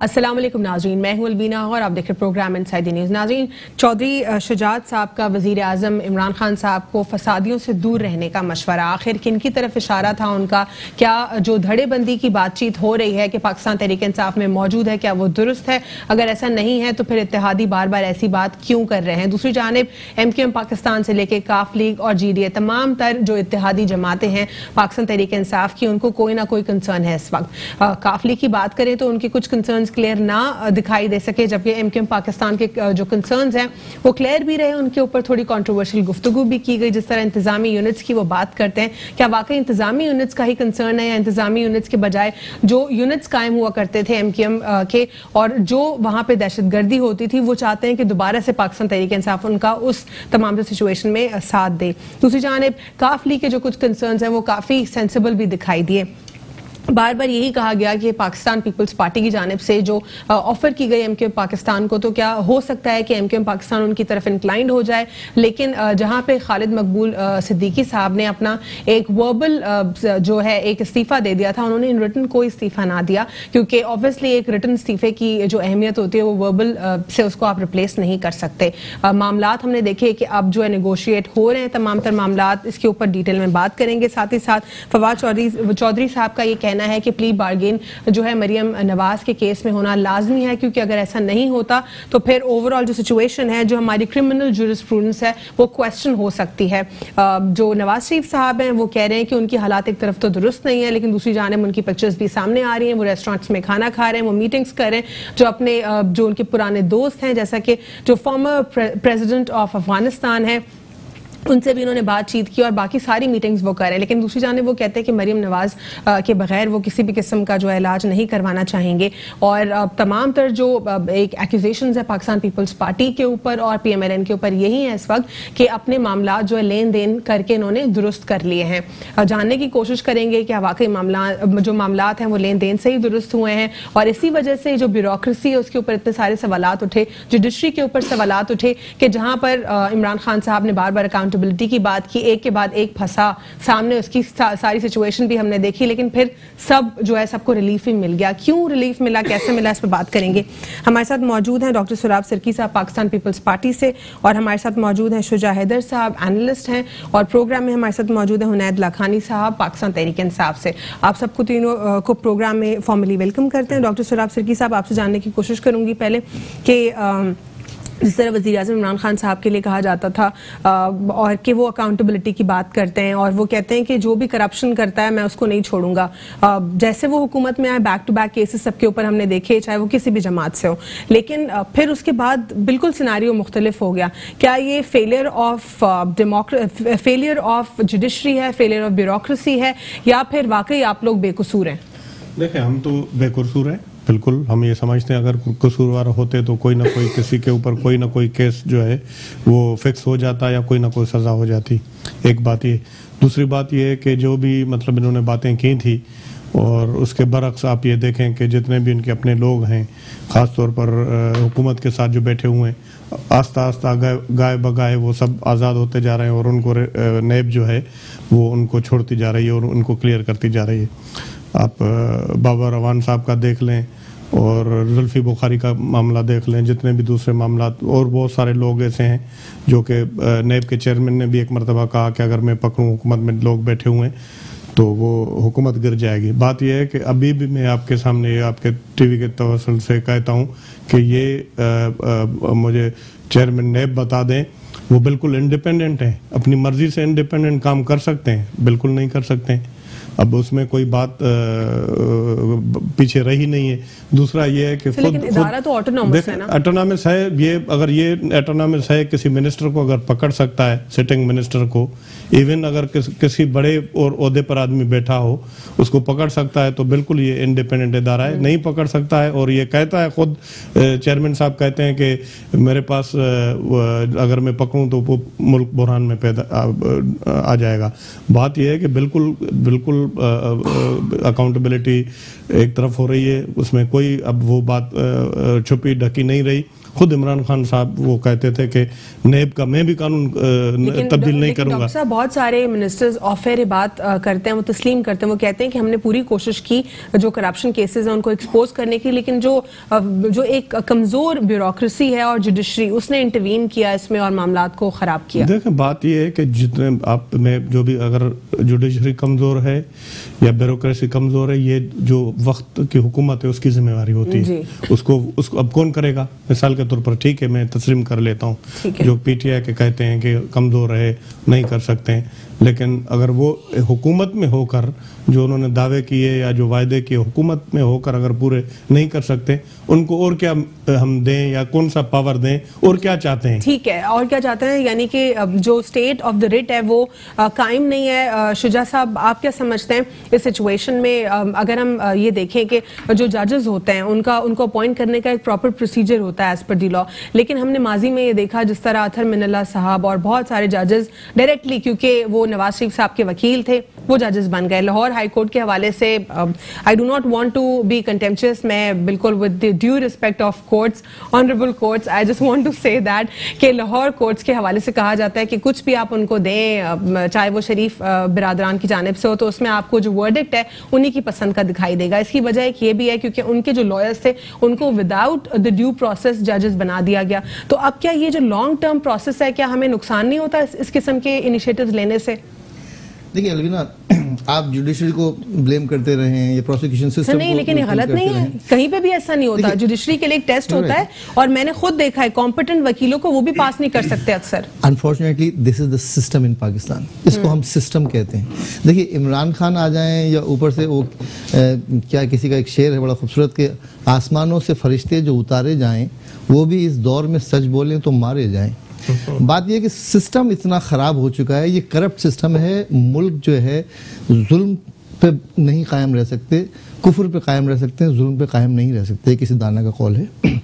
अस्सलाम वालेकुम नाज़रीन, मैं हूं अलबीना और आप देख रहे प्रोग्राम इनसाइड द न्यूज़। नाज़रीन, चौधरी शुजात साहब का वज़ीर आज़म इमरान खान साहब को फसादियों से दूर रहने का मशवरा, आखिर किन की तरफ इशारा था उनका? क्या जो धड़ेबंदी की बातचीत हो रही है कि पाकिस्तान तहरीक इंसाफ में मौजूद है, क्या वो दुरुस्त है? अगर ऐसा नहीं है तो फिर इत्तेहादी बार बार ऐसी बात क्यों कर रहे हैं? दूसरी जानिब MQM पाकिस्तान से लेकर काफ लीग और GDA तमाम तर जो इत्तेहादी जमातें हैं पाकिस्तान तहरीक इंसाफ की, उनको कोई ना कोई कंसर्न है इस वक्त। काफ लीग की बात करें तो उनके कुछ कंसर्न क्लियर ना दिखाई दे सके, जबकि MQM पाकिस्तान के जो कंसर्न्स हैं वो क्लियर भी रहे। उनके ऊपर थोड़ी कंट्रोवर्शियल गुफ्तगू भी की गई। जिस तरह इंतजामी यूनिट्स की वो बात करते हैं, क्या वाकई इंतजामी यूनिट्स का ही कंसर्न है या इंतजामी यूनिट्स के बजाय जो यूनिट्स कायम हुआ करते थे MQM के और जो वहां पे दहशतगर्दी होती थी, वो चाहते हैं कि दोबारा से पाकिस्तान तहरीक इंसाफ उनका उस तमाम सिचुएशन में साथ दे। दूसरी जानिब काफ लीग के जो कुछ कंसर्न्स हैं वो काफी सेंसिबल भी दिखाई दिए। बार बार यही कहा गया कि पाकिस्तान पीपल्स पार्टी की जानिब से जो ऑफर की गई MQM पाकिस्तान को, तो क्या हो सकता है कि MQM पाकिस्तान उनकी तरफ इंक्लाइंड हो जाए? लेकिन जहां पे खालिद मकबूल सिद्दीकी साहब ने अपना एक वर्बल जो है एक इस्तीफा दे दिया था, उन्होंने इन रिटन कोई इस्तीफा ना दिया, क्योंकि ऑब्वियसली एक रिटन इस्तीफे की जो अहमियत होती है वो वर्बल से उसको आप रिप्लेस नहीं कर सकते। मामलात हमने देखे कि अब जो है नेगोशिएट हो रहे हैं तमाम तर मामलात, इसके ऊपर डिटेल में बात करेंगे। साथ ही साथ फवाद चौधरी साहब का ये कहना है कि प्ली बार्गेन जो है मरियम नवाज के केस में होना लाजमी है, क्योंकि अगर ऐसा नहीं होता तो फिर ओवरऑल जो सिचुएशन है, जो हमारी क्रिमिनल ज्यूरिस्प्रूडेंस है, वो क्वेश्चन हो सकती है। जो नवाज शरीफ साहब हैं वो कह रहे हैं कि उनकी हालात एक तरफ तो दुरुस्त नहीं है, लेकिन दूसरी जानिब उनकी पिक्चर्स भी सामने आ रही हैं। वो रेस्टोरेंट्स में खाना खा रहे हैं, वो मीटिंग्स कर रहे हैं, जो अपने जो उनके पुराने दोस्त हैं, जैसा कि जो फॉर्मर प्रेसिडेंट ऑफ अफगानिस्तान है, उनसे भी उन्होंने बातचीत की और बाकी सारी मीटिंग्स वो कर रहे हैं। लेकिन दूसरी जानिब वो कहते हैं कि मरियम नवाज के बगैर वो किसी भी किस्म का जो है इलाज नहीं करवाना चाहेंगे। और तमाम तर जो एक एक्यूजेशंस है पाकिस्तान पीपल्स पार्टी के ऊपर और PMLN के ऊपर यही है इस वक्त कि अपने मामला जो है लेन देन करके इन्होंने दुरुस्त कर लिए हैं। जानने की कोशिश करेंगे कि वाकई जो मामलात हैं वो लेन देन से ही दुरुस्त हुए हैं, और इसी वजह से जो ब्यूरोक्रेसी है उसके ऊपर इतने सारे सवालात उठे, जुडिशरी के ऊपर सवालात उठे कि जहां पर इमरान खान साहब ने बार बार अकाउंटेबिलिटी की बात की, एक के बाद एक फंसा सामने, उसकी सारी सिचुएशन भी हमने देखी, लेकिन फिर सब जो है सबको रिलीफ ही मिल गया। क्यों रिलीफ मिला, कैसे मिला, इस पर बात करेंगे। हमारे साथ मौजूद हैं डॉक्टर सुराब सिरकी साहब पाकिस्तान पीपल्स पार्टी से, और हमारे साथ मौजूद हैं शुजा हैदर साहब, एनालिस्ट हैं, और प्रोग्राम में हमारे साथ मौजूद है हुनैद लाखानी साहब पाकिस्तान तहरीक इंसाफ से। आप सबको तीनों को प्रोग्राम में फॉर्मली वेलकम करते हैं। डॉक्टर सुराब सिरकी साहब, आपसे जानने की कोशिश करूंगी पहले कि जिस तरह वज़ीर आज़म इमरान खान साहब के लिए कहा जाता था और कि वो अकाउंटेबिलिटी की बात करते हैं और वो कहते हैं कि जो भी करप्शन करता है मैं उसको नहीं छोड़ूंगा, जैसे वो हुकूमत में आए बैक टू बैक केसेस सबके ऊपर हमने देखे, चाहे वो किसी भी जमात से हो, लेकिन फिर उसके बाद बिल्कुल सिनारियो मुख्तलिफ हो गया। क्या ये फेलियर ऑफ जुडिशरी है, फेलियर ऑफ ब्यूरोक्रेसी है, या फिर वाकई आप लोग बेकसूर हैं? देखें, हम तो बेकसूर हैं, बिल्कुल। हम ये समझते हैं अगर कसूरवार होते तो कोई ना कोई किसी के ऊपर कोई ना कोई केस जो है वो फिक्स हो जाता या कोई ना कोई सज़ा हो जाती। एक बात ये। दूसरी बात ये है कि जो भी मतलब इन्होंने बातें की थी और उसके बरक्स आप ये देखें कि जितने भी इनके अपने लोग हैं, ख़ास तौर पर हुकूमत के साथ जो बैठे हुए हैं, आस्ता आस्ता गाय बगाए वो सब आज़ाद होते जा रहे हैं और उनको नैब जो है वो उनको छोड़ती जा रही है और उनको क्लियर करती जा रही है। आप बाबर अवान साहब का देख लें और जुल्फी बुखारी का मामला देख लें, जितने भी दूसरे मामला, और बहुत सारे लोग ऐसे हैं जो कि नैब के चेयरमैन ने भी एक मरतबा कहा कि अगर मैं पकड़ूं हुकूमत में लोग बैठे हुए हैं तो वो हुकूमत गिर जाएगी। बात यह है कि अभी भी मैं आपके सामने आपके TV के तवस्सुल से कहता हूँ कि ये मुझे चेयरमैन नैब बता दें, वो बिल्कुल इंडिपेंडेंट हैं, अपनी मर्जी से इंडिपेंडेंट काम कर सकते हैं, बिल्कुल नहीं कर सकते हैं। अब उसमें कोई बात पीछे रही नहीं है। दूसरा ये है कि लेकिन इदारा तो ऑटोनॉमस है ना? ऑटोनॉमस है। ये अगर ये ऑटोनॉमस है, किसी मिनिस्टर को अगर पकड़ सकता है, सिटिंग मिनिस्टर को, इवन अगर किसी बड़े और ओहदे पर आदमी बैठा हो उसको पकड़ सकता है, तो बिल्कुल ये इंडिपेंडेंट इदारा है। नहीं पकड़ सकता है और ये कहता है, खुद चेयरमैन साहब कहते हैं कि मेरे पास अगर मैं पकड़ूं तो वो मुल्क बुरहान में पैदा आ जाएगा। बात यह है कि बिल्कुल अकाउंटेबिलिटी एक तरफ हो रही है, उसमें कोई अब वो बात छुपी ढकी नहीं रही। खुद इमरान खान साहब वो कहते थे कि नेब का मैं भी कानून तब्दील नहीं करूंगा। डॉक्टर साहब, बहुत सारे मिनिस्टर्स ऑफ एयर बात करते हैं, वो तस्लीम करते हैं, वो कहते हैं कि हमने पूरी कोशिश की जो करप्शन केसेस हैं उनको एक्सपोज करने की, लेकिन जो एक कमजोर ब्यूरोक्रेसी है और जुडिशरी, उसने इंटरवीन किया इसमें और मामलात को खराब किया। देखें, बात ये है कि जितने आप में जो भी अगर जुडिशरी कमजोर है या ब्यूरोक्रेसी कमजोर है, ये जो वक्त की हुकूमत है उसकी जिम्मेवारी होती है। उसको अब कौन करेगा? मिसाल के तौर पर ठीक है, मैं तस्लीम कर लेता हूँ जो पीटीआई के कहते हैं कि कमजोर है, नहीं कर सकते हैं, लेकिन अगर वो हुकूमत में होकर जो उन्होंने दावे किए या जो वायदे किए हुकूमत में होकर अगर पूरे नहीं कर सकते, उनको और क्या हम दें या कौन सा पावर दें और क्या चाहते हैं? ठीक है, और क्या चाहते हैं, यानी कि जो स्टेट ऑफ द रिट है वो कायम नहीं है। शुजा साहब, आप क्या समझते हैं इस सिचुएशन में? अगर हम ये देखें कि जो जजेस होते हैं उनको अपॉइंट करने का एक प्रॉपर प्रोसीजर होता है एज पर दी लॉ, लेकिन हमने माजी में ये देखा जिस तरह अतर मिनल्ला साहब और बहुत सारे जजेस डायरेक्टली, क्योंकि वो नवाज शरीफ साहब के वकील थे, वो जजेस बन गए। लाहौर हाई कोर्ट के हवाले से I do not want to be contemptuous, मैं बिल्कुल with the due respect of courts, honourable courts, I just want to say that कि लाहौर कोर्ट्स के हवाले से कहा जाता है कि कुछ भी आप उनको दें, चाहे वो शरीफ बिरादरान की जानिब से हो, तो उसमें आपको जो वर्डिक्ट है उन्हीं की पसंद का दिखाई देगा। इसकी वजह एक ये भी है क्योंकि उनके जो लॉयर्स थे उनको विदाउट द ड्यू प्रोसेस जजेस बना दिया गया। तो अब क्या ये जो लॉन्ग टर्म प्रोसेस है, क्या हमें नुकसान नहीं होता इस किस्म के इनिशिएटिव्स लेने से? देखिए अलवीना, आप जुडिशरी को ब्लेम करते रहे हैं, ये प्रोसिक्यूशन सिस्टम नहीं, लेकिन ये गलत नहीं है, कहीं पे भी ऐसा नहीं होता। जुडिशरी के लिए एक टेस्ट होता है और मैंने खुद देखा है कॉम्पिटेंट वकीलों को वो भी पास नहीं कर सकते अक्सर। Unfortunately this is the system in Pakistan, इसको हम सिस्टम कहते हैं। देखिए, इमरान खान आ जाएं या ऊपर से वो क्या किसी का एक शेर है बड़ा खूबसूरत के आसमानों से फरिश्ते जो उतारे जाएं, वो भी इस दौर में सच बोलें तो मारे जाएं। बात यह कि सिस्टम इतना खराब हो चुका है, ये करप्ट सिस्टम है। मुल्क जो है जुल्म पे नहीं कायम रह सकते, कुफ्र पे कायम रह सकते हैं, जुल्म पे कायम नहीं रह सकते, किसी दाना का कौल है।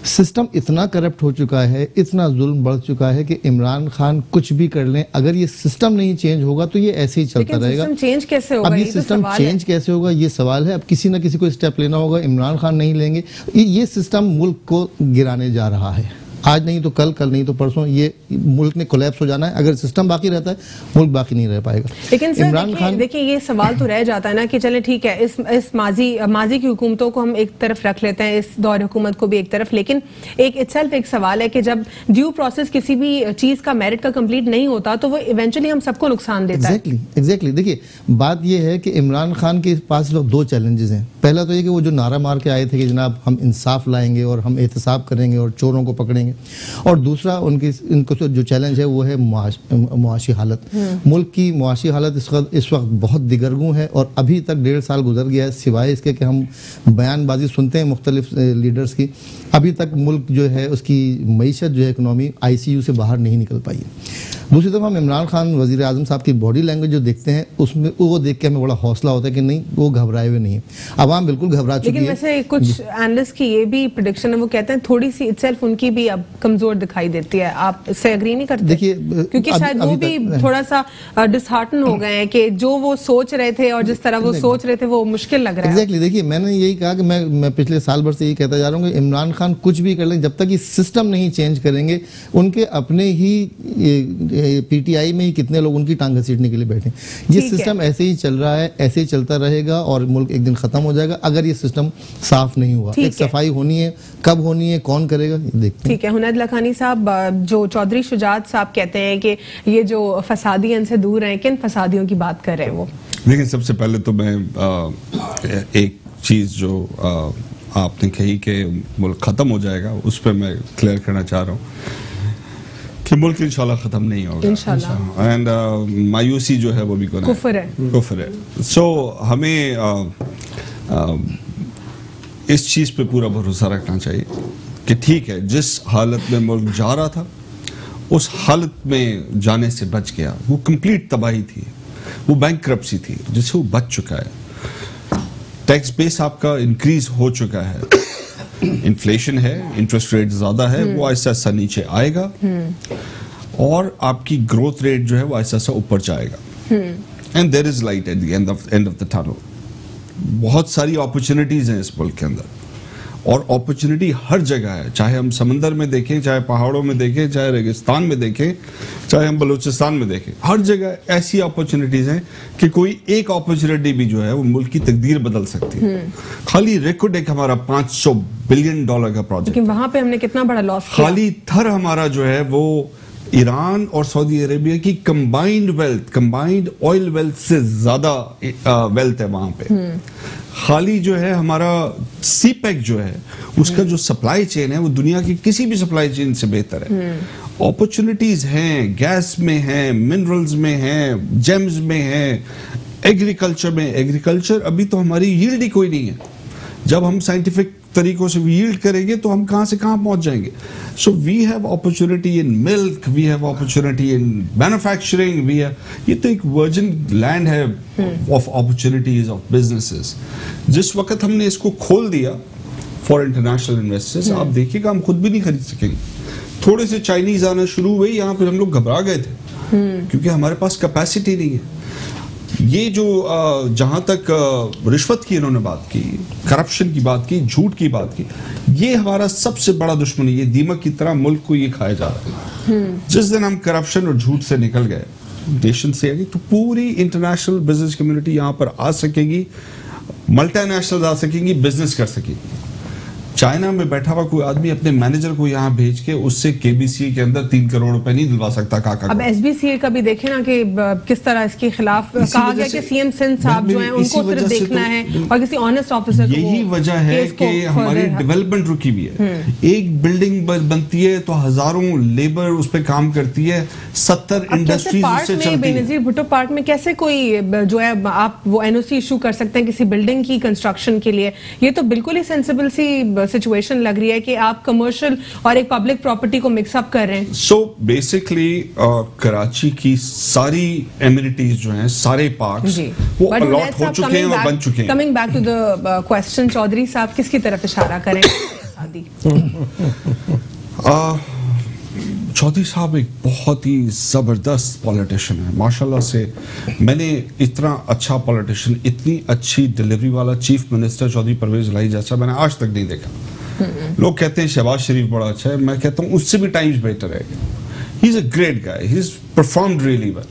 सिस्टम इतना करप्ट हो चुका है, इतना जुल्म बढ़ चुका है कि इमरान खान कुछ भी कर लें, अगर ये सिस्टम नहीं चेंज होगा तो ये ऐसे ही चलता रहेगा। सिस्टम चेंज कैसे होगा? अब ये सिस्टम चेंज कैसे होगा, ये सवाल है। अब किसी ना किसी को स्टेप लेना होगा, इमरान खान नहीं लेंगे। ये सिस्टम मुल्क को गिराने जा रहा है, आज नहीं तो कल, कल नहीं तो परसों ये मुल्क ने कोलैप्स हो जाना है। अगर सिस्टम बाकी रहता है, मुल्क बाकी नहीं रह पाएगा। लेकिन इमरान खान, देखिए ये सवाल तो रह जाता है ना कि चले ठीक है, इस माजी की हुकूमतों को हम एक तरफ रख लेते हैं, इस दौर हुकूमत को भी एक तरफ, लेकिन एक इटसेल्फ एक सवाल है कि जब ड्यू प्रोसेस किसी भी चीज का मेरिट का कंप्लीट नहीं होता तो वो इवेंचुअली हम सबको नुकसान देता है। एग्जैक्टली। देखिए, बात यह है कि इमरान खान के पास दो चैलेंजेस हैं। पहला तो ये कि वो जो नारा मार के आए थे कि जनाब हम इंसाफ लाएंगे और हम एहतसाब करेंगे और चोरों को पकड़ेंगे, और दूसरा इनको जो चैलेंज है वो है मुआशी हालत। मुल्क की मुआशी हालत इस वक्त बहुत दिगरगूं है और अभी तक 1.5 साल गुजर गया है, सिवाय इसके कि हम बयानबाजी सुनते हैं मुख्तलिफ लीडर्स की, अभी तक मुल्क जो है उसकी मईशत जो है इकनॉमी ICU से बाहर नहीं निकल पाई है। दूसरी तरफ हम इमरान खान वजीर आजम साहब की बॉडी लैंग्वेज जो देखते हैं, उसमें वो देख के हमें बड़ा हौसला होता है कि नहीं, वो घबराए हुए नहीं है। आवाम बिल्कुल घबरा चुकी है। लेकिन वैसे कुछ एनालिस्ट की ये भी प्रेडिक्शन है, वो कहते हैं थोड़ी सी इटसेल्फ उनकी भी अब कमजोर दिखाई देती है। आप इससे एग्री नहीं करते? देखिए, क्योंकि शायद वो भी थोड़ा सा डिसहार्टन हो गए हैं कि जो वो सोच रहे थे और जिस तरह वो सोच रहे थे वो मुश्किल लग रहा है। एग्जैक्टली। देखिए, मैंने यही कहा कि मैं पिछले साल भर से यही कहता जा रहा हूँ कि इमरान खान कुछ भी कर लें, जब तक ये सिस्टम नहीं चेंज करेंगे, उनके अपने ही PTI में ही कितने लोग उनकी टांग घसीटने के लिए बैठे। ये सिस्टम ऐसे ही चल रहा है, ऐसे ही चलता रहेगा और मुल्क एक दिन खत्म हो जाएगा अगर ये सिस्टम साफ नहीं हुआ। एक सफाई होनी है, कब होनी है, कौन करेगा, देखते हैं। ठीक है, हुनैद लखानी साहब, जो चौधरी शुजात साहब कहते हैं कि ये जो फसादी इनसे दूर हैं, किन फसादियों की बात कर रहे हैं वो? लेकिन सबसे पहले तो मैं एक चीज जो आपने कही कि मुल्क खत्म हो जाएगा, उस पर मैं क्लियर करना चाह रहा हूँ कि मुल्क इंशाल्लाह खत्म नहीं होगा इंशाल्लाह। एंड मायूसी जो है वो भी कुफ्र है। सो हमें इस चीज पे पूरा भरोसा रखना चाहिए कि ठीक है, जिस हालत में मुल्क जा रहा था उस हालत में जाने से बच गया। वो कंप्लीट तबाही थी, वो बैंकरप्सी थी जिससे वो बच चुका है। टैक्स बेस आपका इंक्रीज हो चुका है, इन्फ्लेशन है, इंटरेस्ट रेट ज्यादा है, वो ऐसा ऐसा नीचे आएगा और आपकी ग्रोथ रेट जो है वो ऐसा ऐसा ऊपर जाएगा। And there is light at the end of the tunnel. बहुत सारी अपॉर्चुनिटीज हैं इस मुल्क के अंदर, और अपॉर्चुनिटी हर जगह है, चाहे हम समंदर में देखें, चाहे पहाड़ों में देखें, चाहे रेगिस्तान में देखें, चाहे हम बलूचिस्तान में देखें, हर जगह ऐसी अपॉर्चुनिटीज हैं कि कोई एक अपॉर्चुनिटी भी जो है वो मुल्क की तकदीर बदल सकती है। खाली रेकोडेक हमारा $500 बिलियन का प्रोजेक्ट, लेकिन वहां पे हमने कितना बड़ा लॉस किया। खाली थर हमारा जो है वो ईरान और सऊदी अरेबिया की कंबाइंड ऑयल वेल्थ से ज्यादा वेल्थ है वहां पे। खाली जो है हमारा सीपेक जो है उसका जो सप्लाई चेन है वो दुनिया की किसी भी सप्लाई चेन से बेहतर है। अपॉर्चुनिटीज हैं, गैस में हैं, मिनरल्स में हैं, जेम्स में हैं, एग्रीकल्चर में। एग्रीकल्चर अभी तो हमारी यील्ड ही कोई नहीं है। जब हम साइंटिफिक तरीकों से यील्ड करेंगे तो हम कहां से कहां पहुंच जाएंगे। So we have opportunity in milk, we have opportunity in manufacturing, we have, ये तो एक वर्जिन लैंड है ऑफ अपॉर्चुनिटीज ऑफ बिजनेसेस। जिस वक्त हमने इसको खोल दिया फॉर इंटरनेशनल इन्वेस्टर्स, आप देखिएगा हम खुद भी नहीं खरीद सकेंगे। थोड़े से चाइनीज आना शुरू हुए, यहाँ पर हम लोग घबरा गए थे क्योंकि हमारे पास कैपेसिटी नहीं है। ये जो जहां तक रिश्वत की इन्होंने बात की, करप्शन की बात की, झूठ की बात की, ये हमारा सबसे बड़ा दुश्मन है। ये दीमक की तरह मुल्क को ये खाया जा रहा है। जिस दिन हम करप्शन और झूठ से निकल गए, नेशन से आगे, तो पूरी इंटरनेशनल बिजनेस कम्युनिटी यहाँ पर आ सकेगी, मल्टीनेशनल आ सकेंगी, बिजनेस कर सकेगी। चाइना में बैठा हुआ कोई आदमी अपने मैनेजर को यहाँ भेज के उससे केबीसी के अंदर 3 करोड़ रुपए नहीं दिलवा सकता। काका अब एसबीसीए का भी देखें ना कि किस तरह इसके खिलाफ कहा गया कि सीएम सिंध साहब जो हैं उनको सिर्फ देखना है और किसी ऑनेस्ट ऑफिसर को। यही वजह है कि हमारी डेवलपमेंट रुकी हुई है। एक बिल्डिंग बनती है तो हजारों लेबर उस पर काम करती है, 70 इंडस्ट्रीज उससे चलती है। बेनजीर भुट्टो पार्क में कैसे कोई जो है आप वो एनओसी इशू कर सकते हैं किसी बिल्डिंग की कंस्ट्रक्शन के लिए? ये तो बिल्कुल ही सेंसिबल सी सिचुएशन लग रही है कि आप कमर्शियल और एक पब्लिक प्रॉपर्टी को मिक्सअप कर रहे हैं। सो बेसिकली कराची की सारी एमिनिटीज जो हैं, सारे पार्क्स वो अलॉट हो चुके हैं और बन चुके हैं। Coming back to the question, Chaudhry साहब किसकी तरफ इशारा करें? चौधरी साहब एक बहुत ही जबरदस्त पॉलिटिशियन है माशाल्लाह से। मैंने इतना अच्छा पॉलिटिशियन, इतनी अच्छी डिलीवरी वाला चीफ मिनिस्टर चौधरी परवेज इलाही जैसा मैंने आज तक नहीं देखा। लोग कहते हैं शहबाज शरीफ बड़ा अच्छा है, मैं कहता हूँ उससे भी टाइम्स बेटर है। He is a great guy, he is performed really well.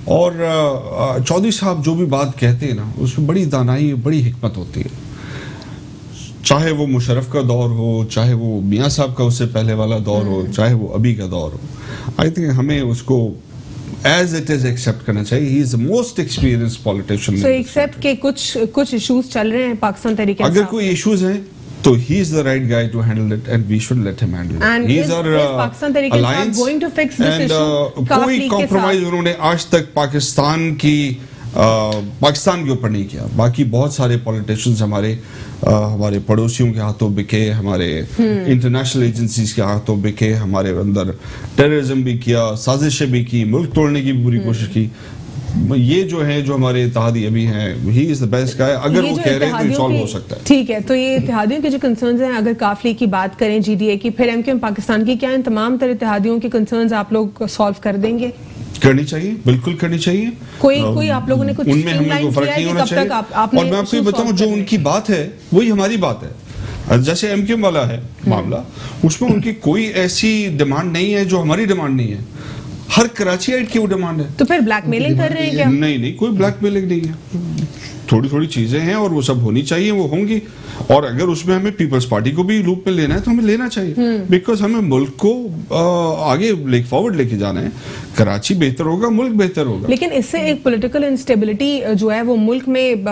और चौधरी साहब जो भी बात कहते हैं ना उसमें बड़ी दानाई, बड़ी हिकमत होती है। चाहे वो मुशर्रफ का दौर हो, चाहे वो मियाँ साहब का उससे पहले वाला दौर हो, चाहे वो अभी का दौर हो, आई थिंक हमें उसको एज इट इज एक्सेप्ट करना चाहिए। He is the most experienced politician. So accept के कुछ इश्यूज चल रहे हैं पाकिस्तान तरीके से, अगर कोई इश्यूज हैं तो he is the right guy to handle it and we should let him handle it. And he is our alliance going to fix this issue? कोई compromise उन्होंने आज तक पाकिस्तान के ऊपर नहीं किया। बाकी बहुत सारे पॉलिटिशियंस हमारे पड़ोसियों के हाथों बिके, हमारे इंटरनेशनल एजेंसीज के हाथों बिके, हमारे अंदर टेररिज्म भी किया, साजिशें भी की, मुल्क तोड़ने की पूरी कोशिश की। ये जो है जो हमारे इत्तेहादी अभी हैं, ही इज द बेस्ट गाय। अगर वो कह रहे हैं तो सॉल्व हो सकता है। ठीक है, तो ये इत्तेहादियों के जो कंसर्न्स हैं, अगर काफिले की बात करें, जीडीए की, फिर एमक्यूएम पाकिस्तान की, क्या इन तमाम तरह इत्तेहादियों के कंसर्न्स आप लोग सॉल्व कर देंगे? करनी चाहिए, बिल्कुल करनी चाहिए। कोई आप लोगों ने कुछ उनमें हमें कोई फर्क नहीं होना चाहिए। और मैं आपको ये बताऊं, जो उनकी बात है वही हमारी बात है। जैसे एमक्यूएम वाला है मामला, उसमें उनकी कोई ऐसी डिमांड नहीं है जो हमारी डिमांड नहीं है। हर कराचीआइट की वो डिमांड है। तो फिर ब्लैकमेलिंग कर रहे हैं क्या? नहीं, कोई ब्लैकमेलिंग नहीं है। थोड़ी चीजें हैं और वो सब होनी चाहिए, वो होंगी। और अगर उसमें हमें पीपल्स पार्टी को भी लूप में लेना है तो हमें लेना चाहिए, बिकॉज हमें मुल्क को आगे फॉरवर्ड लेके जाना है। कराची बेहतर होगा, मुल्क बेहतर होगा। लेकिन इससे एक पॉलिटिकल इंस्टेबिलिटी जो है वो मुल्क में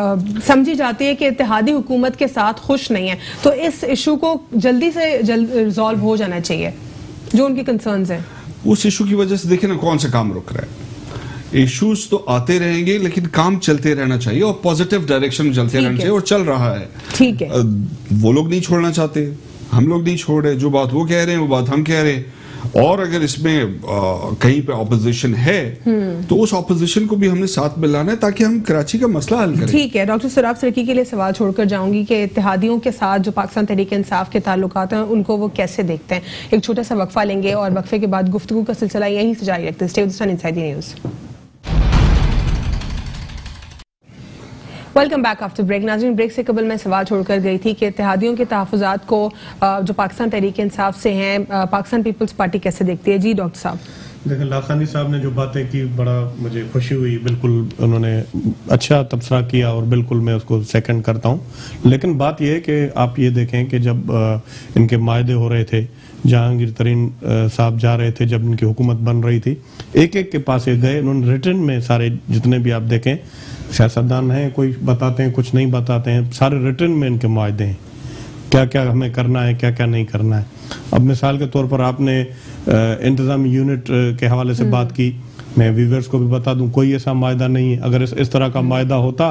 समझी जाती है कि इत्तेहादी हुकूमत के साथ खुश नहीं है, तो इस इशू को जल्दी से रिजॉल्व हो जाना चाहिए जो उनके कंसर्न्स हैं। उस इशू की वजह से देखिए ना कौन सा काम रुक रहा है। इश्यूज तो आते रहेंगे लेकिन काम चलते रहना चाहिए और पॉजिटिव डायरेक्शन में चलते रहना चाहिए, और चल रहा है। ठीक है, वो लोग नहीं छोड़ना चाहते, हम लोग नहीं छोड़ रहे। जो बात वो कह रहे हैं वो बात हम कह रहे हैं। और अगर इसमें कहीं पे ऑपोजिशन है तो उस ऑपोजिशन को भी हमने साथ में लाना है ताकि हम कराची का मसला हल करें। ठीक है, डॉक्टर सराफ सिरकी के लिए सवाल छोड़कर जाऊंगी कि इत्तेहादियों के साथ जो पाकिस्तान तहरीक इंसाफ के ताल्लुकात हैं उनको वो कैसे देखते हैं। एक छोटा सा वक्फा लेंगे और वक्फे के बाद गुफ्तगू का सिलसिला यहीं से जारी रखते हैं। Stay with the sun inside the news. Welcome back after break. नाज़रीन, ब्रेक से कबल मैं सवाल छोड़कर गई थी कि इत्तेहादियों के तहफ़्फ़ुज़ात को जो पाकिस्तान तहरीक इंसाफ से हैं, पाकिस्तान पीपल्स पार्टी कैसे देखती है? जी डॉक्टर साहब। देखिए, लाखानी साहब ने जो बातें की बड़ा मुझे खुशी हुई, बिल्कुल उन्होंने अच्छा तबसरा किया और बिल्कुल मैं उसको सेकंड करता हूं। लेकिन बात यह है कि आप ये देखें कि जब इनके मायदे हो रहे थे, जहांगीर तरीन साहब जा रहे थे, जब इनकी हुकूमत बन रही थी, एक एक के पास गए, उन्होंने रिटर्न में सारे जितने भी आप देखें सियासतदान हैं, कोई बताते हैं कुछ नहीं बताते हैं, सारे रिटर्न में इनके मायदे हैं, क्या क्या हमें करना है, क्या क्या नहीं करना है। अब मिसाल के तौर पर आपने इंतजामी यूनिट के हवाले से बात की, मैं व्यूअर्स को भी बता दूं, कोई ऐसा मायदा नहीं है। अगर इस तरह का मायदा होता,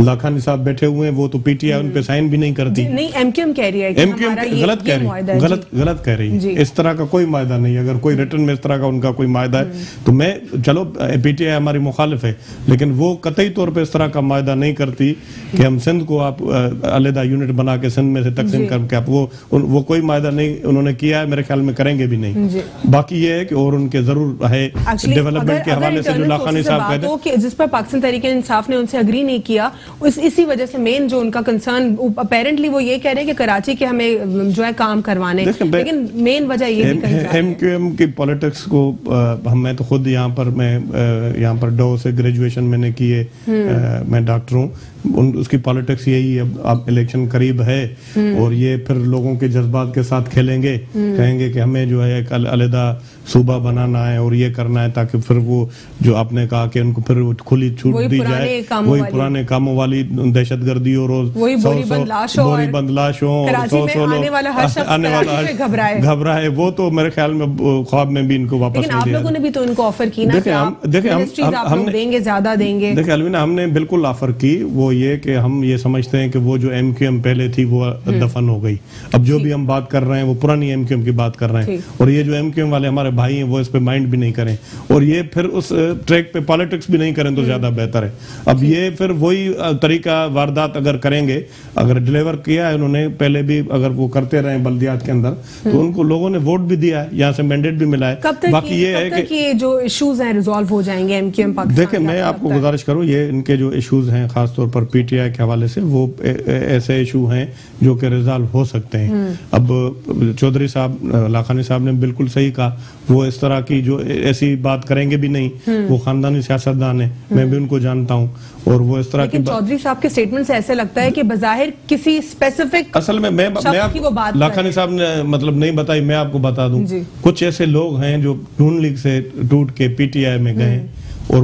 लाखानी साहब बैठे हुए हैं, वो तो पीटीआई उन पे साइन भी नहीं करती। नहीं, एमक्यूएम कह रही है कि एमक्यूएम गलत कह रही, गलत कह रही है। इस तरह का कोई मायदा नहीं। अगर कोई रिटर्न में इस तरह का उनका कोई मायदा है तो मैं, चलो पीटीआई हमारी मुखालिफ है, लेकिन वो कतई तौर पर इस तरह का मायदा नहीं करती कि हम सिंध को आप अलहदा यूनिट बना के सिंध में से तकसीम करके आप, वो कोई मायदा नहीं उन्होंने किया है, मेरे ख्याल में करेंगे भी नहीं। बाकी ये है कि और उनके जरूर है डेवलपमेंट के हवाले से जो लाखानी साहब कहते हैं कि जिस पर पाकिस्तान तहरीक इंसाफ ने उनसे अग्री नहीं किया, इसी वजह से मेन जो उनका कंसर्न अपेरेंटली वो ये कह रहे हैं कि कराची के हमें जो है काम करवाने, लेकिन मेन वजह ये भी एमक्यूएम की पॉलिटिक्स को मैं तो खुद यहाँ पर डो से ग्रेजुएशन मैंने की है, मैं डॉक्टर हूँ, उसकी पॉलिटिक्स यही है। अब इलेक्शन करीब है और ये फिर लोगों के जज्बात के साथ खेलेंगे, कहेंगे कि हमें जो है एक अलहदा सूबा बनाना है और ये करना है, ताकि फिर वो जो आपने कहा कि उनको फिर खुली छूट दी जाए, वही पुराने कामों वाली दहशतगर्दी और बोरी बंद लाश हो, आने वाला घबराए, वो तो मेरे ख्याल में ख्वाब में भी इनको वापस आप लोगों ने भी तो इनको ऑफर की ना, हम देंगे, ज्यादा देंगे। देखिए अलविना, हमने बिल्कुल ऑफर की, वो ये कि हम ये समझते हैं कि वो जो एमक्यूएम पहले थी वो दफन हो गई। अब जो भी हम बात कर रहे हैं वो पुरानी एमक्यूएम की बात कर रहे हैं, और ये जो एमक्यूएम वाले हमारे भाई हैं वो इस पे माइंड भी नहीं करें और ये फिर उस ट्रैक पे पॉलिटिक्स भी नहीं करें तो ज्यादा बेहतर है। अब ये फिर वही तरीका वारदात अगर करेंगे, अगर डिलीवर किया है उन्होंने पहले भी, अगर वो करते रहे बल्दियात के अंदर, तो उनको लोगों ने वोट भी दिया है, यहाँ से मैंडेट भी मिला है। बाकी ये है कि जो इश्यूज हैं रिजॉल्व हो जाएंगे एमक्यूएम पाकिस्तान। देखिए, मैं आपको गुजारिश करूं, ये इनके जो इश्यूज हैं खासतौर पर पीटीआई के हवाले से, वो ऐसे इशू हैं जो कि रिजॉल्व हो सकते हैं। अब चौधरी साहब, लाखानी साहब ने बिल्कुल सही कहा, वो इस तरह की जो ऐसी बात करेंगे भी नहीं, वो खानदानी सियासतदान है, मैं भी उनको जानता हूँ, और वो इस तरह की चौधरी साहब के स्टेटमेंट से ऐसे लगता है कि बजाहिर किसी स्पेसिफिक, असल में मैं लाखानी साहब ने मतलब नहीं बताई, मैं आपको बता दूं, कुछ ऐसे लोग हैं जो नून लीग से टूट के पीटीआई में गए और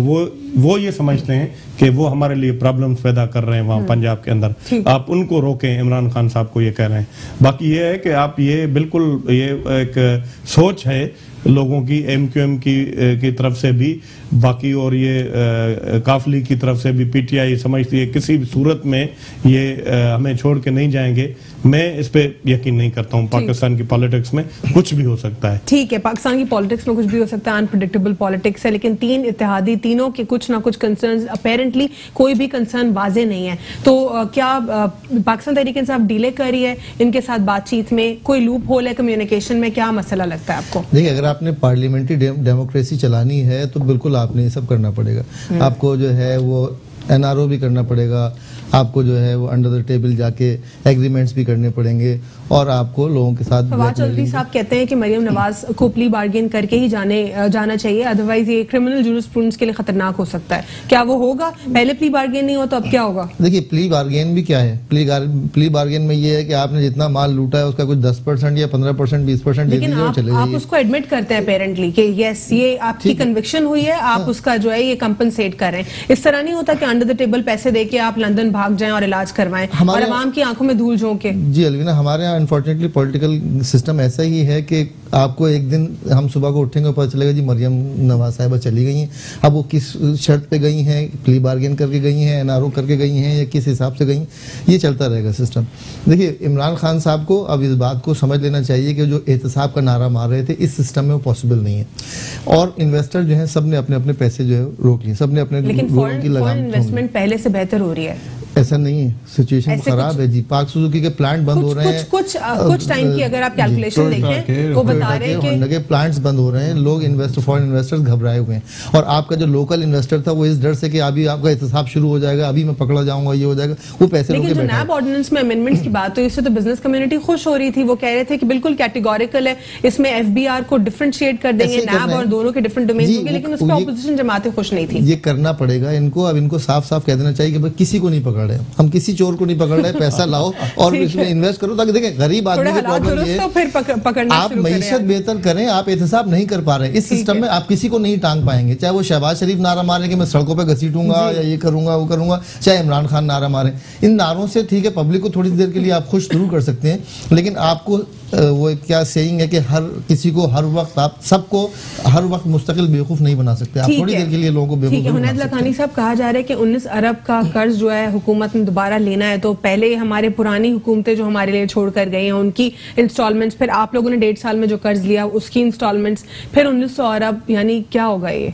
वो ये समझते हैं कि वो हमारे लिए प्रॉब्लम्स पैदा कर रहे हैं वहां पंजाब के अंदर, आप उनको रोकें। इमरान खान साहब को ये कह रहे हैं। बाकी ये है कि आप ये बिल्कुल, ये एक सोच है लोगों की, एमक्यूएम की तरफ से भी, बाकी और ये काफली की तरफ से भी पीटीआई समझती है किसी भी सूरत में ये हमें छोड़ के नहीं जाएंगे। मैं इस पे यकीन नहीं करता हूँ। पाकिस्तान की पॉलिटिक्स में कुछ भी हो सकता है। ठीक है, पाकिस्तान की पॉलिटिक्स में कुछ भी हो सकता है, अनप्रेडिक्टेबल पॉलिटिक्स है, लेकिन तीन इत्तेहादी, तीनों के कुछ ना कुछ कंसर्न्स, अपेरेंटली कोई भी कंसर्न वाजे नहीं है। तो क्या पाकिस्तान तहरीक इंसाफ डीले कर रही है इनके साथ बातचीत में? कोई लूप होल है कम्युनिकेशन में? क्या मसला लगता है आपको? देखिए, अगर आपने पार्लियामेंट्री डेमोक्रेसी चलानी है तो बिल्कुल आपने ये सब करना पड़ेगा। आपको जो है वो एनआरओ भी करना पड़ेगा, आपको जो है वो अंडर द टेबल जाके एग्रीमेंट्स भी करने पड़ेंगे, और आपको लोगों के साथ। फवाद चौधरी साहब कहते हैं कि मरियम नवाज को प्ली बार्गेन करके ही जाना चाहिए, अदरवाइज ये क्रिमिनल जूरिस्प्रूडेंस के लिए खतरनाक हो सकता है। क्या वो होगा? पहले प्ली बार्गेन नहीं हो तो अब क्या होगा? देखिए, प्ली बार्गेन भी क्या है? प्ली बार्गेन में ये है कि आपने जितना माल लूटा है उसका कुछ 10% या 15%, 20% दे दीजिए और चले जाइए। आप उसको एडमिट करते हैं अपेरेंटली कि यस, ये आपकी कन्विक्शन हुई है, आप उसका जो है ये कंपनसेट कर रहे हैं। इस तरह नहीं होता कि अंडर द टेबल पैसे दे के आप लंदन भाग जाएं और इलाज करवाएं और आवाम की आंखों में धूल झोंके। जी अलविना, हमारे यहाँ अनफॉर्चुनेटली पॉलिटिकल सिस्टम ऐसा ही है कि आपको एक दिन हम सुबह को उठेंगे और पता चलेगा जी मरियम नवाज साहिबा चली गई हैं। अब वो किस शर्त पे गई हैं, प्ली बार्गेन करके गई हैं, एनआरओ करके गई हैं, या किस हिसाब से गई, ये चलता रहेगा सिस्टम। देखिए, इमरान खान साहब को अब इस बात को समझ लेना चाहिए कि जो एहतसाब का नारा मार रहे थे इस सिस्टम में वो पॉसिबल नहीं है, और इन्वेस्टर जो है सब ने अपने अपने पैसे जो है रोक लिए, सब ने अपने लेकिन फॉरेन इन्वेस्टमेंट पहले से बेहतर हो रही है। ऐसा नहीं है, सिचुएशन खराब है जी। पाक सुजुकी के प्लांट बंद हो रहे हैं, कुछ टाइम की अगर आप कैलकुलेशन देखें वो बता रहे हैं कि होंडा के प्लांट्स बंद हो रहे हैं, लोग फॉरेन इन्वेस्टर्स घबराए हुए हैं। और आपका जो लोकल इन्वेस्टर था वो इस डर से कि अभी आपका एहतसाब शुरू हो जाएगा, अभी मैं पकड़ा जाऊंगा, ये हो जाएगा, वो पैसे लेकिन जो नैब ऑर्डिनेंस में अमेंडमेंट्स की बात हुई, इससे तो बिजनेस कम्युनिटी खुश हो रही थी। वो कह रहे थे कि बिल्कुल कैटेगोरिकल है, इसमें एफबीआर को डिफरेंशिएट कर देंगे, नैब और दोनों के डिफरेंट डोमेन होंगे, लेकिन उस पर ऑपोजिशन जमातें खुश नहीं थी। ये करना पड़ेगा इनको। अब इनको साफ साफ कह देना चाहिए कि भाई किसी को नहीं पकड़ रहे, हम किसी चोर को नहीं पकड़ रहे, पैसा लाओ और इसमें इन्वेस्ट करो, ताकि देखें गरीब आदमी की प्रॉब्लम ये है, आप मईशत बेहतर करें, आप एहतसाब नहीं कर पा रहे, इस सिस्टम में आप किसी को नहीं टांग पाएंगे। चाहे वो शहबाज शरीफ नारा मारे कि मैं सड़कों पे घसीटूंगा या ये करूंगा वो करूंगा, चाहे इमरान खान नारा मारे, इन नारों से ठीक है पब्लिक को थोड़ी देर के लिए आप खुश जरूर कर सकते हैं, लेकिन आपको वो क्या सेइंग है कि हर किसी को हर वक्त, आप सबको हर वक्त मुस्तकिल बेवकूफ नहीं बना सकते, आप थोड़ी देर के लिए लोगों को बेवकूफ बना सकते हैं। हुनैद लखानी साहब, कहा जा रहा है कि 19 अरब का कर्ज जो है हुकूमत ने दोबारा लेना है, तो पहले हमारे पुरानी हुकूमतें जो हमारे लिए छोड़ कर गई हैं उनकी इंस्टॉलमेंट्स, फिर आप लोगों ने 1.5 साल में जो कर्ज लिया उसकी इंस्टॉलमेंट्स, फिर 1900 अरब, यानी क्या होगा ये?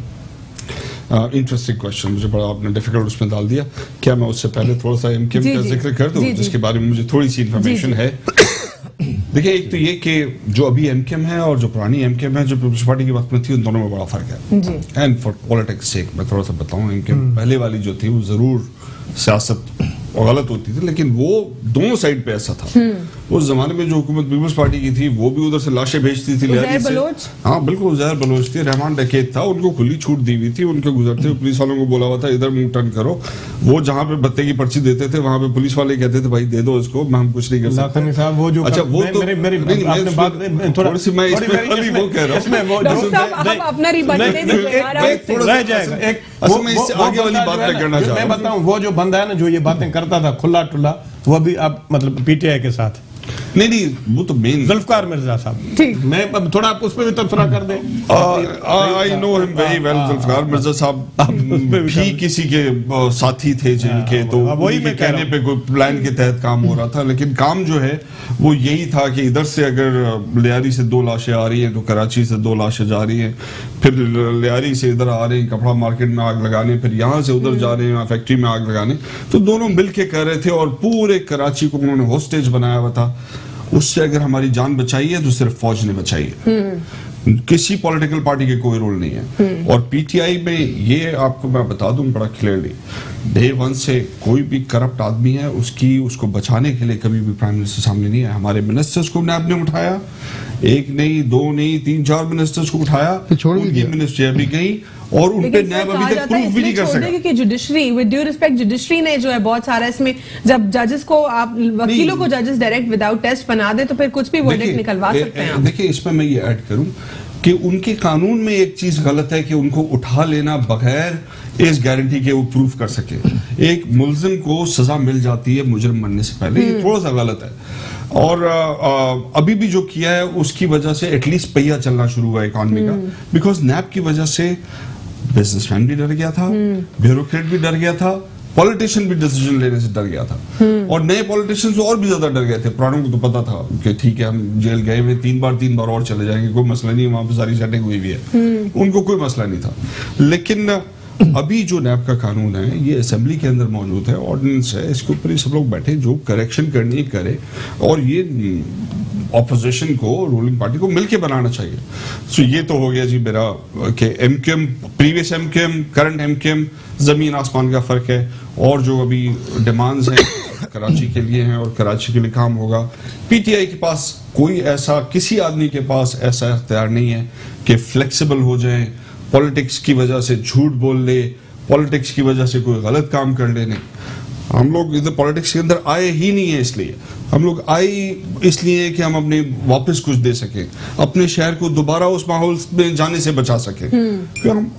इंटरेस्टिंग क्वेश्चन, मुझे बड़ा आपने डिफिकल्ट उसमें डाल दिया। क्या मैं उससे पहले थोड़ा सा एमकेएम का जिक्र कर दूं, जिसके बारे में मुझे थोड़ी सी इंफॉर्मेशन है। देखिए, एक तो ये कि जो अभी एमकेएम है और जो पुरानी एमकेएम है, जो पीपल्स पार्टी की वक्त में थी, उन दोनों में बड़ा फर्क है। एंड फॉर पॉलिटिक्स सेक मैं थोड़ा सा बताऊं, एमकेएम पहले वाली जो थी वो जरूर सियासत गलत होती थी, लेकिन वो दोनों साइड पे ऐसा था। उस जमाने में जो हुकूमत पीपल्स पार्टी की थी वो भी उधर से लाशें भेजती थी लिहाजी से। हाँ बिल्कुल, उज़ैर बलोच थी, रहमान डकैत था, उनको खुली छूट दी हुई थी। उनके गुजरते हुए पुलिस वालों को बोला हुआ था इधर मुंह टर्न करो। वो जहाँ पे बत्ते की पर्ची देते थे वहां पे पुलिस वाले कहते थे भाई दे दो इसको, हम कुछ नहीं कर सकते। वो जो अच्छा वो तो थोड़ी सी मैं इसमें वो कह रहा हूँ, आगे वाली बात मैं करना चाह रहा हूँ। मैं बताऊं, वो जो बंदा है ना जो ये बातें करता था खुला टुल्ला, वो भी आप मतलब पीटीआई के साथ नहीं वो तो मेन जुल्फकार मिर्जा साहब, मैं थोड़ा आप उस पर भी तबसरा कर दें। I know him very well. Zulfiqar Mirza साहब भी किसी के साथी थे जिनके, तो वही के कहने पे कोई प्लान के तहत काम हो रहा था, लेकिन काम जो है वो यही था कि इधर से अगर लियारी से 2 लाशें आ रही हैं तो कराची से 2 लाशें जा रही हैं, फिर लियारी से इधर आ रहे हैं कपड़ा मार्केट में आग लगाने, फिर यहाँ से उधर जा रहे हैं फैक्ट्री में आग लगाने, तो दोनों मिलके कर रहे थे और पूरे कराची को उन्होंने होस्टेज बनाया हुआ था। उससे अगर हमारी जान बचाई है तो सिर्फ फौज ने बचाई है, किसी पॉलिटिकल पार्टी के कोई रोल नहीं है। और पीटीआई में ये आपको मैं बता दूं बड़ा क्लियरली, डे 1 से कोई भी करप्ट आदमी है उसको बचाने के लिए कभी भी प्राइम मिनिस्टर सामने नहीं आया। हमारे मिनिस्टर्स को नैब ने उठाया, 1 नहीं 2 नहीं 3-4 मिनिस्टर्स को उठाया, उनकी मिनिस्ट्री भी गई और उन पे नैब अभी तक प्रूफ भी नहीं कर सका। क्योंकि judiciary, with due respect, judiciary ने जो है बहुत सारा इसमें, जब जजेस को आप वकीलों को जजेस डायरेक्ट विदाउट टेस्ट बना दे तो फिर कुछ भी वर्डिक्ट निकलवा सकते हैं। देखिए इसमें मैं ये ऐड करूं कि उनके कानून में एक चीज गलत है कि उनको उठा लेना बगैर इस गारंटी के वो प्रूफ कर सके। एक मुल्जिम को सजा मिल जाती है मुजरिम बनने से पहले, ये थोड़ा सा गलत है। और अभी भी जो किया है उसकी वजह से एटलीस्ट पहिया चलना शुरू हुआ इकोनॉमी का, बिकॉज नैब की वजह से बिजनेसमैन भी डर गया था, ब्यूरोक्रेट भी डर गया था, पॉलिटिशियन भी डिसीजन लेने से डर गया था, और नए पॉलिटिशियंस और भी ज्यादा डर गए थे। पुरानों को तो पता था कि ठीक है हम जेल गए हुए 3 बार और चले जाएंगे, कोई मसला नहीं, वहां पर सारी सेटिंग हुई भी है, उनको कोई मसला नहीं था। लेकिन अभी जो नैब का कानून है ये असेंबली के अंदर मौजूद है, ऑर्डिनेंस है, इसके ऊपर सब लोग बैठे जो करेक्शन करनी है करे, और ये ऑपोजिशन को, रूलिंग पार्टी को मिलके बनाना चाहिए। सो ये तो हो गया जी मेरा कि MKM, previous MKM, current MKM, जमीन आसमान का फर्क है। और जो अभी डिमांड्स हैं कराची के लिए हैं और कराची के लिए काम होगा। पीटीआई के पास कोई ऐसा, किसी आदमी के पास ऐसा इख्तियार नहीं है कि फ्लेक्सिबल हो जाए, पॉलिटिक्स की वजह से झूठ बोल ले, पॉलिटिक्स की वजह से कोई गलत काम कर ले। नहीं, हम लोग इधर पॉलिटिक्स के अंदर आए ही नहीं है, इसलिए हम लोग आए इसलिए कि हम अपने वापस कुछ दे सकें, अपने शहर को दोबारा उस माहौल में जाने से बचा सकें। क्योंकि हम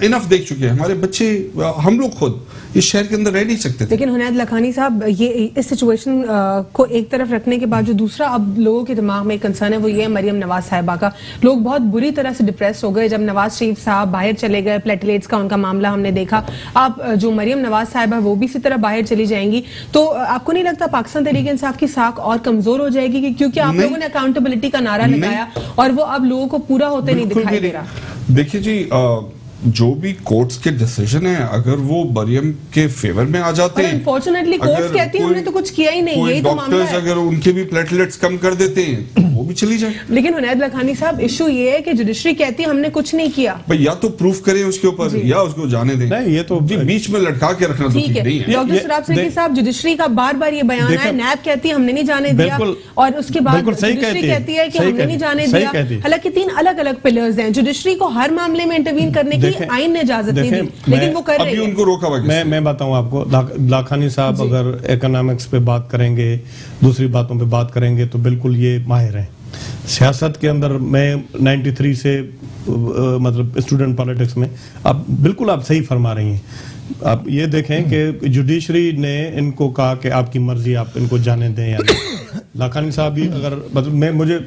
इनफ देख चुके हैं, हमारे बच्चे, हम लोग खुद इस शहर के अंदर रह नहीं सकते थे। लेकिन हुनैद लखानी साहब, ये इस सिचुएशन को एक तरफ रखने के बाद जो दूसरा अब लोगों के दिमाग में कंसर्न है वो ये है मरियम नवाज साहिबा का। लोग बहुत बुरी तरह से डिप्रेस हो गए जब नवाज शरीफ साहब बाहर चले गए, प्लेटलेट्स का उनका मामला हमने देखा। आप जो मरियम नवाज साहिबा वो भी इसी तरह बाहर चली जाएंगी, तो आपको नहीं लगता पाकिस्तान तहरीक इंसाफ की साख और कमजोर हो जाएगी? क्योंकि आप लोगों ने अकाउंटेबिलिटी का नारा लगाया और वो अब लोगों को पूरा होते नहीं दिखाई दे रहा। देखिए जी, जो भी कोर्ट्स के डिसीजन है, अगर वो मरियम के फेवर में आ जाते हैं, अनफॉर्चुनेटली कोर्ट्स कहती हैं हमने तो कुछ किया ही नहीं, यही तो मामला है। अगर उनके भी प्लेटलेट्स कम कर देते हैं वो भी चली जाए। लेकिन हुनैद लखानी साहब, इशू ये है कि जुडिशरी कहती है हमने कुछ नहीं किया। भाई या तो प्रूफ करें उसके ऊपर या उसको जाने दें। नहीं, ये तो बीच में लटका के रखना तो ठीक नहीं है। डॉक्टर सराब सिद्दीकी साहब, जुडिशरी का बार बार ये बयान है, नैब कहती है हमने नहीं जाने दिया, और उसके बाद जुडिशरी कहती है कि हमने नहीं जाने दिया। हालांकि 3 अलग अलग पिलर्स हैं। जुडिशरी को हर मामले में इंटरवीन करने की आईन ने इजाजत नहीं दी, लेकिन वो कर रही है। उनको रोका हुआ है। मैं बताऊं आपको, लाखानी साहब अगर इकोनॉमिक्स पे बात करेंगे, दूसरी बातों पे बात करेंगे तो बिल्कुल ये माहिर हैं। सियासत के अंदर मैं 93 से मतलब स्टूडेंट पॉलिटिक्स में, आप बिल्कुल आप सही फरमा रही हैं। आप ये देखें कि जुडिशरी ने इनको कहा कि आपकी मर्जी, आप इनको जाने दें या नहीं। लाखानी साहब भी अगर मतलब मुझे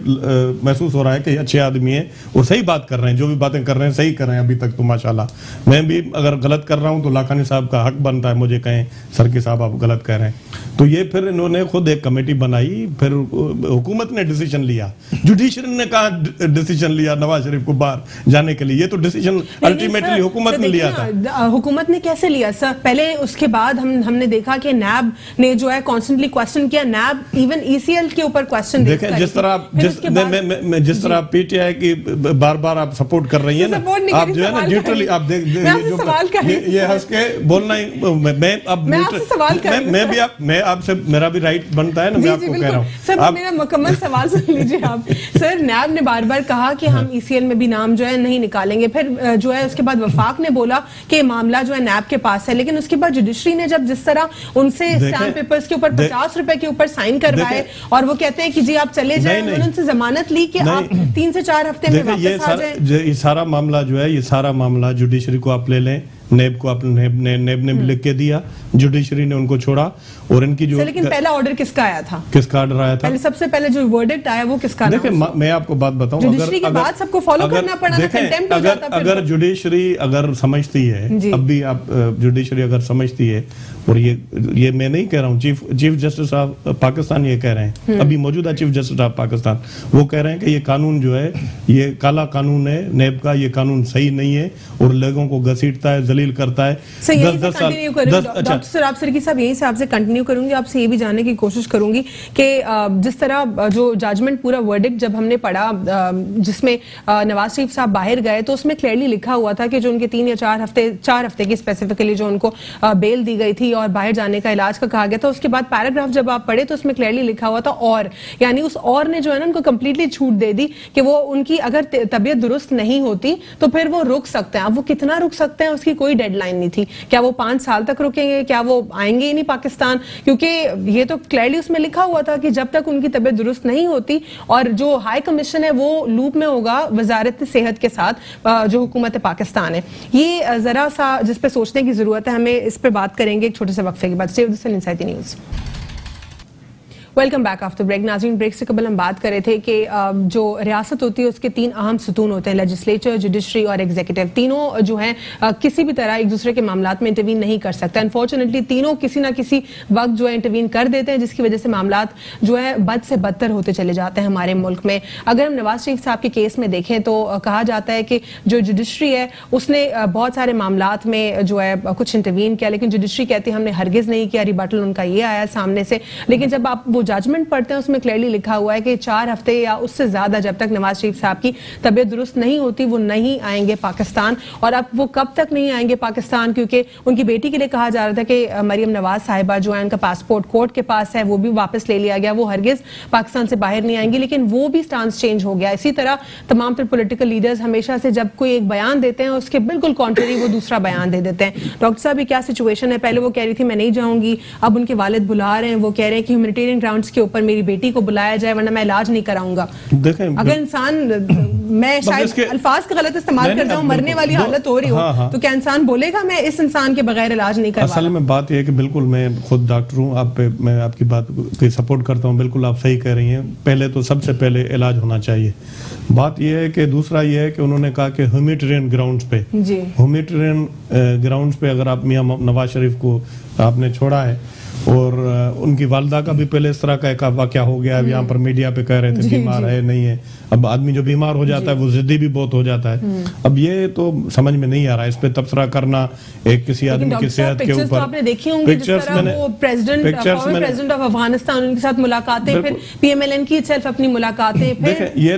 महसूस हो रहा है कि अच्छे आदमी हैं और सही बात कर रहे हैं, जो भी बातें कर रहे हैं सही कर रहे हैं अभी तक तो माशाल्लाह। मैं भी अगर गलत कर रहा हूं तो लाखानी साहब का हक बनता है मुझे कहें सर के साहब आप गलत कह रहे हैं। तो ये फिर इन्होंने खुद एक कमेटी बनाई, फिर हुकूमत ने डिसीजन लिया, जुडिशरी ने कहा डिसीजन लिया नवाज शरीफ को बाहर जाने के लिए। ये तो डिसीजन अल्टीमेटली हुकूमत ने लिया था। हुकूमत ने कैसे लिया सर? पहले उसके बाद हमने देखा कि नैब ने जो है कॉन्स्टेंटली क्वेश्चन किया, नैब इवन ईसीएल के ऊपर क्वेश्चन देखें जिस तरह पीटीआई की बार बार आप सपोर्ट कर रही है ना, आप जो है ना न्यूट्रली आप देख ये हंस के बोलना ही मैं आपसे मेरा भी राइट बनता है ना, मैं आपको कह रहा हूँ। सर मेरा मुकम्मल सवाल सुन लीजिए आप। सर नैब ने बार बार कहा कि हम ईसीएल में भी नाम जो है नहीं निकालेंगे, फिर जो है उसके बाद वफाक ने बोला कि मामला जो है नैब के पास है, लेकिन उसके बाद जुडिशरी ने जब जिस तरह उनसे स्टैम्प पेपर्स के ऊपर 50 रुपए के ऊपर साइन करवाए और वो कहते हैं कि जी आप चले जाएं, उन्होंने उनसे जमानत ली कि आप 3 से 4 हफ्ते में वापस आ जाएं। ये सारा मामला जो है, ये सारा मामला जुडिशरी को आप ले लें, नेब को आपने नेब ने लिख के दिया, जुडिशरी ने उनको छोड़ा। और इनकी जो लेकिन पहला ऑर्डर किसका आया था? किसका ऑर्डर आया था? सबसे पहले जो वर्डिक्ट आया वो किसका? देखिए मैं आपको बात बताऊं, जुडिशरी के बाद सबको फॉलो करना पड़ा, कंटेम्प्ट हो जाता। अगर जुडिशरी अगर समझती है, अब भी आप जुडिशरी अगर समझती है, और ये मैं नहीं कह रहा हूँ, चीफ जस्टिस ऑफ पाकिस्तान ये कह रहे हैं, अभी मौजूदा चीफ जस्टिस ऑफ पाकिस्तान, वो कह रहे हैं कि ये कानून जो है ये काला कानून है नेब का, ये कानून सही नहीं है और लोगों को घसीटता है, जलील करता है। 10 साल। डॉक्टर सराब सिद्दीकी साहब, यहीं से आपसे कंटिन्यू करूंगी, आपसे ये भी जानने की कोशिश करूंगी कि जिस तरह जो जजमेंट पूरा वर्डिक्ट जब हमने पढ़ा जिसमें नवाज शरीफ साहब बाहर गए, तो उसमें क्लियरली लिखा हुआ था कि जो उनके 3 या 4 हफ्ते की स्पेसिफिकली जो उनको बेल दी गई थी और बाहर जाने का इलाज का कहा गया था, उसके बाद पैराग्राफ जब आप पढ़े तो उसमें क्लियरली लिखा हुआ था और, यानी उस और ने जो है ना उनको कंप्लीटली छूट दे दी कि वो उनकी अगर तबीयत दुरुस्त नहीं होती तो फिर वो रुक सकते हैं। अब वो कितना रुक सकते हैं उसकी कोई डेडलाइन नहीं थी। क्या वो 5 साल तक रुकेंगे? क्या वो आएंगे ही नहीं पाकिस्तान? क्योंकि ये तो क्लियरली उसमें लिखा हुआ था कि जब तक उनकी तबीयत दुरुस्त नहीं होती, और जो हाई कमीशन है वो लूप में होगा वजारत सेहत के साथ जो हुकूमत पाकिस्तान है। ये जरा सा जिस पे सोचने की जरूरत है, हमें इस पे बात करेंगे एक छोटे से वक्फे के बाद। Stay with us in inside the news. Welcome back after break. नाज़रीन, ब्रेक से कबल हम बात कर रहे थे कि जो रियासत होती है उसके 3 अहम सतून होते हैं, लेजिस्लेचर, जुडिशरी और एग्जीक्यूटिव। तीनों जो है किसी भी तरह एक दूसरे के मामलात में इंटरवीन नहीं कर सकता। अनफॉर्चुनेटली तीनों किसी ना किसी वक्त जो है इंटरवीन कर देते हैं, जिसकी वजह से मामलात जो है बद से बदतर होते चले जाते हैं हमारे मुल्क में। अगर हम नवाज शरीफ साहब के केस में देखें तो कहा जाता है कि जो जुडिशरी है उसने बहुत सारे मामलात में जो है कुछ इंटरवीन किया, लेकिन जुडिशरी कहती है हमने हरगिज नहीं किया। रिबटल उनका ये आया सामने से, लेकिन जब आप वो जजमेंट पढ़ते हैं उसमें क्लियरली लिखा हुआ है कि 4 हफ्ते या उससे ज्यादा जब तक नवाज शरीफ साहब की तबीयत दुरुस्त नहीं होती वो नहीं आएंगे पाकिस्तान। और अब वो कब तक नहीं आएंगे पाकिस्तान, क्योंकि उनकी बेटी के लिए कहा जा रहा था कि मरियम नवाज साहिबा जो है उनका पासपोर्ट कोर्ट के पास है, वो भी वापस ले लिया गया, वो हरगिज पाकिस्तान से बाहर नहीं आएंगी, लेकिन वो भी स्टांस चेंज हो गया। इसी तरह तमाम तर पॉलिटिकल लीडर्स हमेशा से जब कोई एक बयान देते हैं उसके बिल्कुल कॉन्ट्ररी वो दूसरा बयान दे देते हैं। डॉक्टर साहब, ये क्या सिचुएशन है? पहले वो कह रही थी मैं नहीं जाऊंगी, अब उनके वालिद बुला रहे हैं, वो कह रहे हैं कि ह्यूमैनिटेरियन ग्राउंड्स के ऊपर मेरी बेटी को बुलाया जाए वरना मैं इलाज नहीं कराऊंगा। अगर इंसान, मैं शायद अल्फाज का गलत इस्तेमाल कर जाऊं, मरने वाली हालत हो रही हो तो क्या इंसान बोलेगा मैं इस इंसान के बगैर इलाज नहीं करवा? असल में बात यह है कि बिल्कुल मैं खुद डॉक्टर हूँ, मैं आपकी बात की सपोर्ट करता हूँ, बिल्कुल आप सही कह रही हैं। पहले तो सबसे पहले इलाज होना चाहिए। बात यह है कि दूसरा यह है कि उन्होंने कहा कि ह्यूमैनिटेरियन ग्राउंड्स पे, ह्यूमैनिटेरियन ग्राउंड्स पे अगर आप मियां नवाज शरीफ को आपने छोड़ा है और उनकी वालदा का भी पहले इस तरह का एक वाकया हो गया। अब यहाँ पर मीडिया पे कह रहे थे बीमार है नहीं है। अब आदमी जो बीमार हो जाता है वो जिद्दी भी बहुत हो जाता है। अब ये तो समझ में नहीं आ रहा है, इस पे तबसरा करना एक किसी आदमी की सेहत के ऊपर। आपने देखी होंगी जिस तरह वो प्रेसिडेंट ऑफ अफगानिस्तान उनके साथ मुलाकातें, फिर PMLN की सेल्फ अपनी मुलाकातें, फिर ये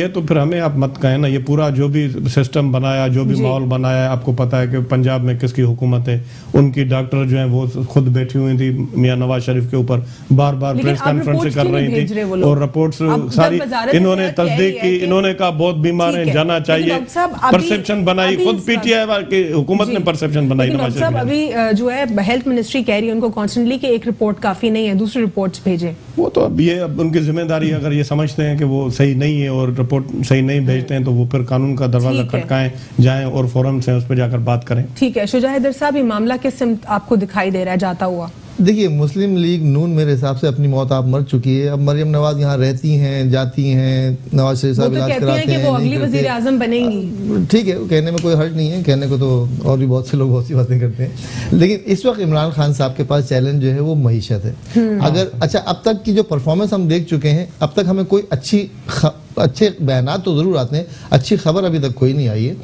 तो फिर हमें आप मत कहें ना, ये पूरा जो भी सिस्टम बनाया, जो भी माहौल बनाया, आपको पता है कि पंजाब में किसकी हुकूमत है। उनकी डॉक्टर जो है वो खुद बैठी हुई थी मियां नवाज शरीफ के ऊपर, बार बार प्रेस कॉन्फ्रेंस कर रही थी और रिपोर्ट्स सारी इन्होंने तस्दीक की। इन्होंने कहा बहुत बीमार है, जाना चाहिए, परसेप्शन बनाई, खुद PTI की हुकूमत ने परसेप्शन बनाई। नवाज शरीफ अभी जो है हेल्थ मिनिस्ट्री कह रही है उनको कॉन्स्टेंटली कि एक रिपोर्ट काफी नहीं है, दूसरी रिपोर्ट्स भेजें। वो तो अब ये उनकी जिम्मेदारी, अगर ये समझते हैं कि वो सही नहीं है और रिपोर्ट सही नहीं भेजते हैं तो वो फिर कानून का दरवाजा खटकाएं, जाएं और फौरन से उस पर जाकर बात करें। ठीक है शुजा हैदर साहब, ये मामला किस सिमत आपको दिखाई दे रहा है जाता हुआ? देखिए, मुस्लिम लीग नून मेरे हिसाब से अपनी मौत आप मर चुकी है। अब मरियम नवाज यहाँ रहती हैं, जाती हैं, नवाज शरीफ साहब इलाज कराते हैं, वो अगली वजीर आजम बनेंगी। ठीक है, कहने में कोई हर्ज नहीं है, कहने को तो और भी बहुत से लोग बहुत सी बातें करते हैं। लेकिन इस वक्त इमरान खान साहब के पास चैलेंज जो है वो मईशत है। अगर अच्छा अब तक की जो परफॉर्मेंस हम देख चुके हैं, अब तक हमें कोई अच्छे बयानात तो जरूर आते हैं, अच्छी खबर अभी तक कोई नहीं आई है।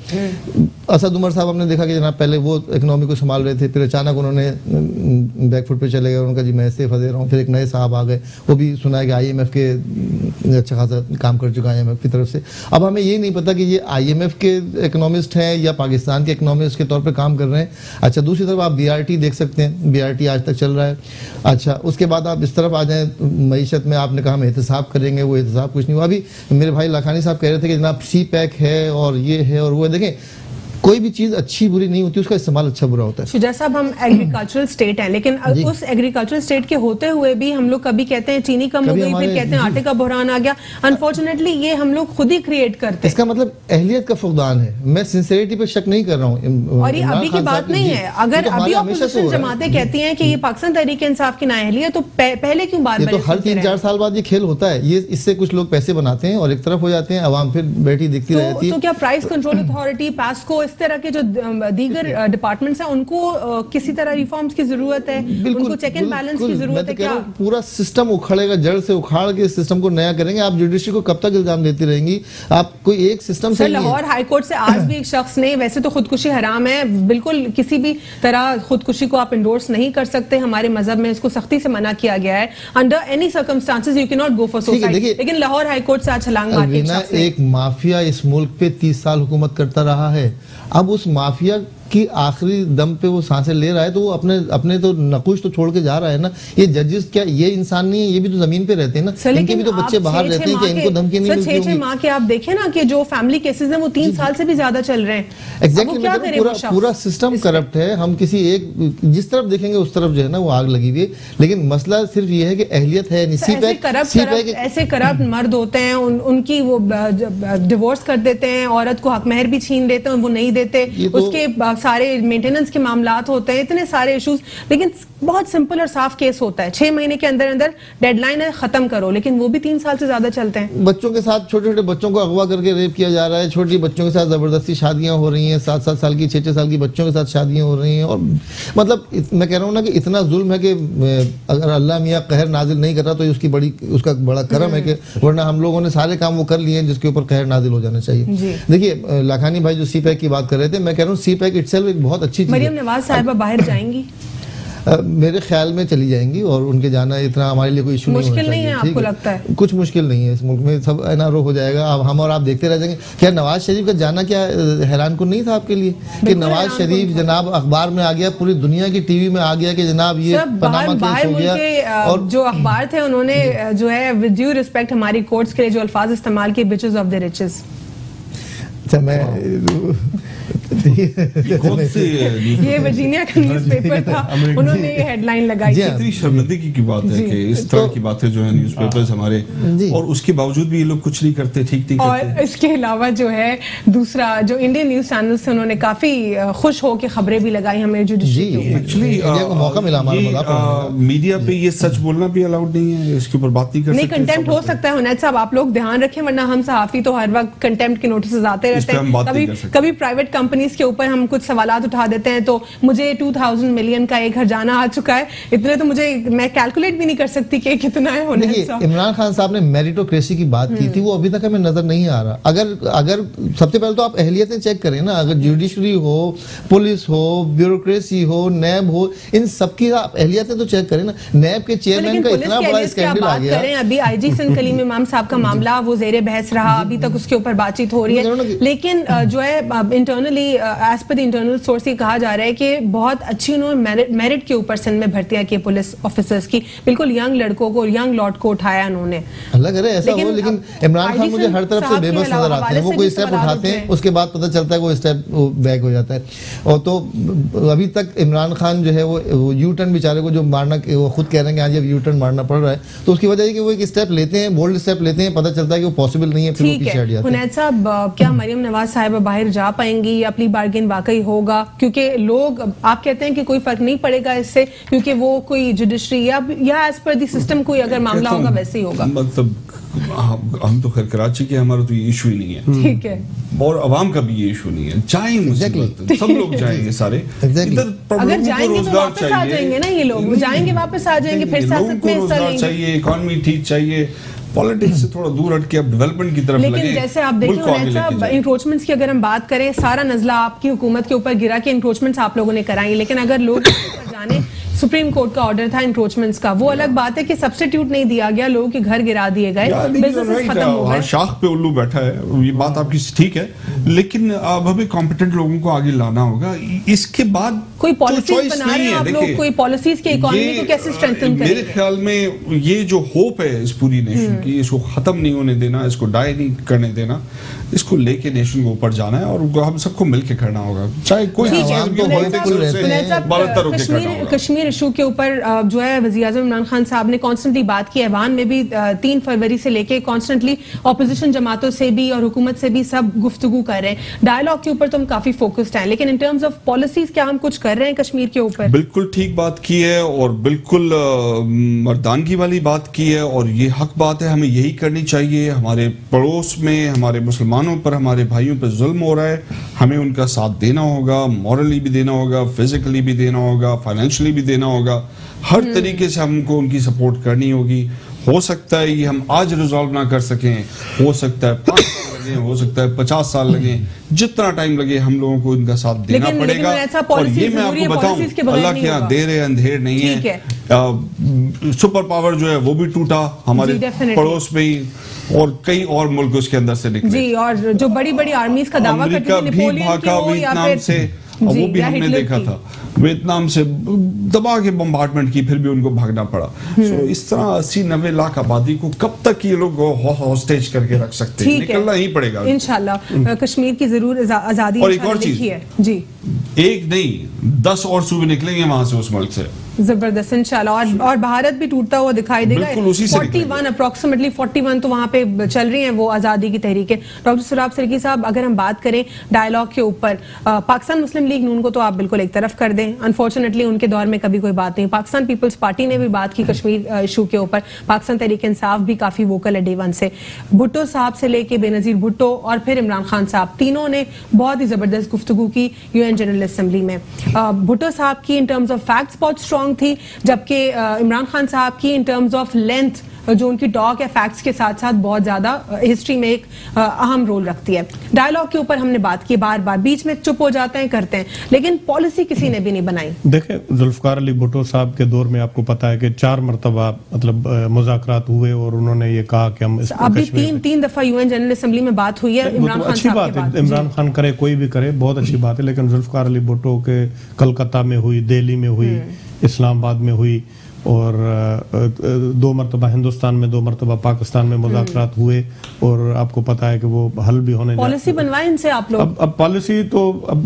असद उमर साहब हमने देखा कि जनाब पहले वो इकोनॉमी को संभाल रहे थे, फिर अचानक उन्होंने बैकफुट पे चले गए, उनका जी मैं इस्तीफा दे रहा हूँ। फिर एक नए साहब आ गए, वो भी सुना है कि IMF के अच्छा खासा काम कर चुका है IMF की तरफ से। अब हमें ये नहीं पता कि ये IMF के इकोनॉमिस्ट हैं या पाकिस्तान के इकोनॉमिस्ट के तौर पर काम कर रहे हैं। अच्छा, दूसरी तरफ आप BRT देख सकते हैं, BRT आज तक चल रहा है। अच्छा, उसके बाद आप इस तरफ आ जाएँ मईशत में, आपने कहा हम एहतसाब करेंगे, वो एहतसाब कुछ नहीं हुआ। अभी मेरे भाई लाखानी साहब कह रहे थे कि जनाब CPEC है और ये है और वो है। देखें, कोई भी चीज अच्छी बुरी नहीं होती, उसका इस्तेमाल अच्छा बुरा होता है। शुजा साहब, हम एग्रीकल्चरल स्टेट हैं, लेकिन उस एग्रीकल्चरल स्टेट के होते हुए भी हम लोग कभी कहते हैं चीनी कम हो गई, फिर कहते हैं आटे का बहरान आ गया। अनफॉर्चुनेटली ये हम लोग खुद ही क्रिएट करते हैं। इसका मतलब अहलियत का फुकदान है। मैं सिंसियरिटी पे शक नहीं कर रहा हूँ, और ये अभी की बात नहीं है। अगर अभी ऑपोजिशन जमातें कहती हैं कि ये पाकिस्तान तहरीक इंसाफ की नाअहलियत, तो पहले क्यों बार तो हर 3-4 साल बाद ये खेल होता है। ये इससे कुछ लोग पैसे बनाते हैं और एक तरफ हो जाते हैं, अवाम फिर बैठी दिखती रहती है। तो क्या प्राइस कंट्रोल अथॉरिटी, पैस्को, इस तरह के जो दीगर डिपार्टमेंट्स हैं उनको किसी तरह रिफॉर्म्स की जरूरत है, उनको चेक एंड बैलेंस की जरूरत है? क्या पूरा सिस्टम उखड़ेगा, जड़ से उखाड़ के सिस्टम को नया करेंगे? आप जुडिशरी को कब तक इल्जाम देती रहेंगी? आप कोई एक सिस्टम से लाहौर हाई कोर्ट से आज भी एक शख्स ने, वैसे तो खुदकुशी हराम है, बिल्कुल किसी भी तरह खुदकुशी को आप इंडोर्स नहीं कर सकते, हमारे मजहब में इसको सख्ती से मना किया गया है। Under any circumstances you can not go for suicide. लेकिन लाहौर हाई कोर्ट से आज छलांग मार के एक माफिया इस मुल्क पे 30 साल हुकूमत करता रहा है। अब उस माफिया कि आखिरी दम पे वो सांसें ले रहा है, तो वो अपने तो नकुश तो छोड़ के जा रहा है ना। ये जजेस क्या ये इंसान नहीं है? ये भी तो जमीन पे रहते हैं ना, इनके भी तो बच्चे बाहर रहते हैं, कि इनको धमकी नहीं मिलती होगी? 6 माह के आप देखें ना कि जो फैमिली केसेस हैं वो 3 साल से भी ज्यादा चल रहे हैं। एग्जैक्टली, पूरा सिस्टम करप्ट है। हम किसी एक जिस तरफ देखेंगे उस तरफ जो है ना वो आग लगी हुई है। लेकिन मसला सिर्फ ये है कि अहलियत है। ऐसे करप्ट मर्द होते हैं, उनकी वो डिवोर्स कर देते हैं, औरत को हक महर भी छीन देते हैं, वो नहीं देते, उसके सारे मेंटेनेंस के मामलात होते हैं, इतने सारे इश्यूज। लेकिन बहुत सिंपल और साफ केस होता है, 6 महीने के अंदर अंदर डेडलाइन है, खत्म करो। लेकिन वो भी 3 साल से ज्यादा चलते हैं। बच्चों के साथ, छोटे छोटे बच्चों को अगवा करके रेप किया जा रहा है, छोटी बच्चों के साथ जबरदस्ती शादियां हो रही हैं, 7-7 साल की 6-6 साल की बच्चों के साथ शादियां हो रही हैं। और मतलब मैं कह रहा हूँ ना कि इतना जुल्म है कि अगर अल्लाह मियाँ कहर नाजिल नहीं कर रहा तो उसका बड़ा करम है कि वरना हम लोगों ने सारे काम वो कर लिए हैं जिसके ऊपर कहर नाजिल हो जाना चाहिए। देखिए, लाखानी भाई जो CPEC की बात कर रहे थे, मैं कह रहा हूँ CPEC इटसेल्फ एक बहुत अच्छी चीज है। मरियम नवाज साहिबा बाहर जाएंगी? मेरे ख्याल में चली जाएंगी और उनके जाना इतना हमारे लिए कोई इशू नहीं होना चाहिए। मुश्किल नहीं है आपको लगता है? कुछ मुश्किल नहीं है, इस मुल्क में सब NRO हो जाएगा। अब हम और आप देखते रह जाएंगे। क्या नवाज शरीफ का जाना क्या हैरान को नहीं था आपके लिए कि नवाज शरीफ जनाब अखबार में आ गया, पूरी दुनिया की टीवी में आ गया कि जनाब ये पनामा केस हो गया। और जो अखबार थे उन्होंने जो है विद ड्यू रिस्पेक्ट हमारी कोर्ट्स के लिए जो अल्फाज इस्तेमाल किए, बिचेस ऑफ द रिचेस। अच्छा, मैं ये वर्जीनिया का न्यूज़पेपर था, उन्होंने ये हेडलाइन लगाई। कितनी शर्मिंदगी की बात है कि इस तरह की बातें जो है न्यूज़पेपर्स हमारे, और उसके बावजूद भी ये लोग कुछ नहीं करते, ठीक नहीं करते। और इसके अलावा जो है दूसरा जो इंडियन न्यूज़ चैनल से उन्होंने काफी खुश हो के खबरें भी लगाई हमें जुडिशरी के ऊपर। एक्चुअली इंडिया को मौका मिला हमारा मीडिया पे ये सच बोलना भी अलाउड नहीं है, इसके ऊपर बात नहीं कर सकते। नहीं, कंटेम्प्ट हो सकता है हुनैद साहब, आप लोग ध्यान रखें, वरना हम सहाफी तो हर वक्त कंटेम्प्ट के नोटिस आते रहते हैं। कभी प्राइवेट कंपनी के ऊपर हम कुछ सवालात उठा देते हैं तो मुझे 2000 मिलियन का एक हर्जाना आ चुका है, इतने तो मुझे मैं कैलकुलेट भी नहीं कर सकती कि कितना है होने। देखिए इमरान खान साहब ने मेरिटोक्रेसी की बात की थी, वो अभी तक हमें नजर नहीं आ रहा। अगर सबसे पहले तो आप अहलियतें चेक करें ना, अगर जुडिशरी हो, पुलिस हो, ब्यूरोक्रेसी हो, नैब हो, इन सबकी आप अहलियतें तो चेक करें ना। नैब के चेयरमैन का इतना बड़ा स्कैंडल आ गया। अभी आईजी सिंध कलीम इमाम साहब का मामला वो जेरे बहस रहा, अभी तक उसके ऊपर बातचीत हो रही है, लेकिन जो है internally as per the internal source ये कहा जा रहा है कि बहुत अच्छी उन्होंने मेरिट के ऊपर सिंध में भर्तियां की पुलिस ऑफिसर्स की, बिल्कुल यंग लड़कों को, यंग लॉट को उठाया उन्होंने। अल्लाह करे ऐसा हो, लेकिन इमरान खान मुझे हर तरफ से बेबस नजर आते हैं। वो कोई स्टेप उठाते हैं, उसके बाद पता चलता है वो स्टेप बैक हो जाता है। और तो अभी तक इमरान खान जो है वो यू टर्न बेचारे को जो मारना, वो खुद कह रहे हैं कि आज अब यू टर्न मारना पड़ रहा है, तो उसकी वजह है कि वो एक स्टेप लेते हैं, बोल्ड स्टेप लेते हैं, पता चलता है कि वो पॉसिबल नहीं है, फिर वो पीछे हट जाते हैं। हुनैद साहब, क्या मरियम नवाज साहिबा बाहर जा पाएंगी या प्ली बार्गेन वाकई होगा? क्योंकि लोग, आप कहते हैं कि कोई फर्क नहीं पड़ेगा इससे क्योंकि वो कोई जुडिशरी या एज पर द सिस्टम कोई अगर मामला होगा वैसे ही होगा। मतलब हम तो खैर कराची के, हमारा तो ये इशू ही नहीं है, ठीक है, और अवाम का भी ये इशू नहीं है। जाएंगे सब लोग जाएंगे सारे, अगर जाएंगे तो वापस आ जाएंगे ना, ये लोग जाएंगे वापस आ जाएंगे, फिर सियासत में हिस्सा लेंगे। चाहिए, इकोनॉमी ठीक चाहिए, पॉलिटिक्स से थोड़ा दूर हट के अब डेवलपमेंट की तरफ लगे। लेकिन जैसे आप देखिए इंक्रोचमेंट्स की अगर हम बात करें, सारा नजला आपकी हुकूमत के ऊपर गिरा कि इंक्रोचमेंट्स आप लोगों ने कराएंगे, लेकिन अगर लोग जाने सुप्रीम कोर्ट का ऑर्डर था इंक्रोचमेंट्स का, वो अलग बात है कि सब्स्टिट्यूट नहीं दिया गया, लोगों के घर गिरा दिए गए, बिजनेस खत्म हो गए, शाख पे उल्लू बैठा है, ये बात आपकी ठीक है, लेकिन अब हमें कॉम्पिटेंट लोगों को आगे लाना होगा। इसके बाद कोई पॉलिसीज बना रहे हैं आप लोग, कोई पॉलिसीज के इकोनॉमी को कैसे स्ट्रेंथन करेंगे? मेरे ख्याल में ये जो होप है इस पूरी नेशन की, इसको खत्म नहीं होने देना, इसको डाई नहीं करने देना, इसको लेके नेशन को ऊपर जाना है और हम सबको मिलके करना होगा, चाहे कोई कश्मीर इशू के ऊपर जो है वज़ीर आज़म इमरान खान साहब ने कॉन्स्टेंटली बात की, ऐवान में भी 3 फरवरी से लेके कॉन्स्टेंटली ऑपोजिशन जमातों से भी और हुकूमत से भी सब गुफ्तगू कर रहे हैं। डायलॉग के ऊपर तो हम काफी फोकस्ड हैं, लेकिन इन टर्म्स ऑफ पॉलिसीज क्या हम कुछ कर रहे हैं कश्मीर के ऊपर? बिल्कुल ठीक बात की है और बिल्कुल मर्दानगी वाली बात की है, और ये हक बात है, हमें यही करनी चाहिए। हमारे पड़ोस में हमारे मुसलमानों पर, हमारे भाइयों पर जुल्म हो रहा है, हमें उनका साथ देना होगा, मॉरली भी देना होगा, फिजिकली भी देना होगा, फाइनेंशियली भी देना होगा, हर तरीके से हमको उनकी सपोर्ट करनी होगी। हो सकता है ये हम आज रिजॉल्व ना कर सकें, हो सकता है 5 साल लगे, हो सकता है 50 साल लगे, जितना टाइम लगे हम लोगों को इनका साथ देना पड़ेगा। और ये मैं आपको बताऊं, अल्लाह के यहाँ देर है अंधेर नहीं है। सुपर पावर जो है वो भी टूटा हमारे पड़ोस में ही, और कई और मुल्क उसके अंदर से निकले जी, और जो बड़ी बड़ी आर्मीज का दावा करती थी, नेपोलियन की हो या फिर वो भी हमने देखा था, वियतनाम से दबा के बम्बार्डमेंट की, फिर भी उनको भागना पड़ा। सो इस तरह 80-90 लाख आबादी को कब तक ये लोग हॉस्टेज करके रख सकते हैं? निकलना ही पड़ेगा इंशाल्लाह। कश्मीर की जरूर आजादी और एक और चीज है जी, एक नहीं 10 और सूबे निकलेंगे वहां से, उस मुल्क से, जबरदस्त इंशाल्लाह। और भारत भी टूटता हुआ दिखाई देगा। 41 अप्रोक्सीमेटली 41 तो वहां पे चल रही हैं वो आज़ादी की तहरीकें। डॉक्टर सुराब सिरकी साहब, अगर हम बात करें डायलॉग के ऊपर, पाकिस्तान मुस्लिम लीग नून को तो आप बिल्कुल एक तरफ कर दें, अनफॉर्चुनेटली उनके दौर में कभी कोई बात नहीं। पाकिस्तान पीपल्स पार्टी ने भी बात की कश्मीर इशू के ऊपर, पाकिस्तान तहरीक इंसाफ भी काफी वोकल है डे वन से। भुट्टो साहब से लेके बेनजीर भुट्टो और फिर इमरान खान साहब, तीनों ने बहुत ही जबरदस्त गुफ्तगू की यूएन जनरल असेंबली में। भुट्टो साहब की इन टर्म्स ऑफ फैक्ट्स बहुत स्ट्रॉन्ग थी, जबकि इमरान खान साहब की इन टर्म्स ऑफ लेंथ, जो उनकी टॉक है फैक्ट्स के साथ साथ बहुत ज्यादा हिस्ट्री में एक अहम रोल रखती है। डायलॉग के ऊपर हमने बात की, बार बार बीच में चुप हो जाते हैं, करते हैं, लेकिन पॉलिसी किसी ने भी नहीं बनाई। देखें, जुल्फकार अली भुट्टो साहब के दौर में आपको पता है कि 4 मरतबा मतलब मुज़ाकरात हुए और उन्होंने ये कहा कि हम अभी 3 दफा यूएन जनरल असेंबली में बात हुई है। इमरान खान अच्छी बात है, इमरान खान करे कोई भी करे, बहुत अच्छी बात है, लेकिन जुल्फकार अली भुट्टो के कलकत्ता में हुई, दिल्ली में हुई, इस्लामाबाद में हुई, और 2 मरतबा हिंदुस्तान में, 2 मरतबा पाकिस्तान में मुज़ाकरात हुए, और आपको पता है कि वो हल भी होने पॉलिसी बनवाए इनसे आप लोग। अब पॉलिसी तो अब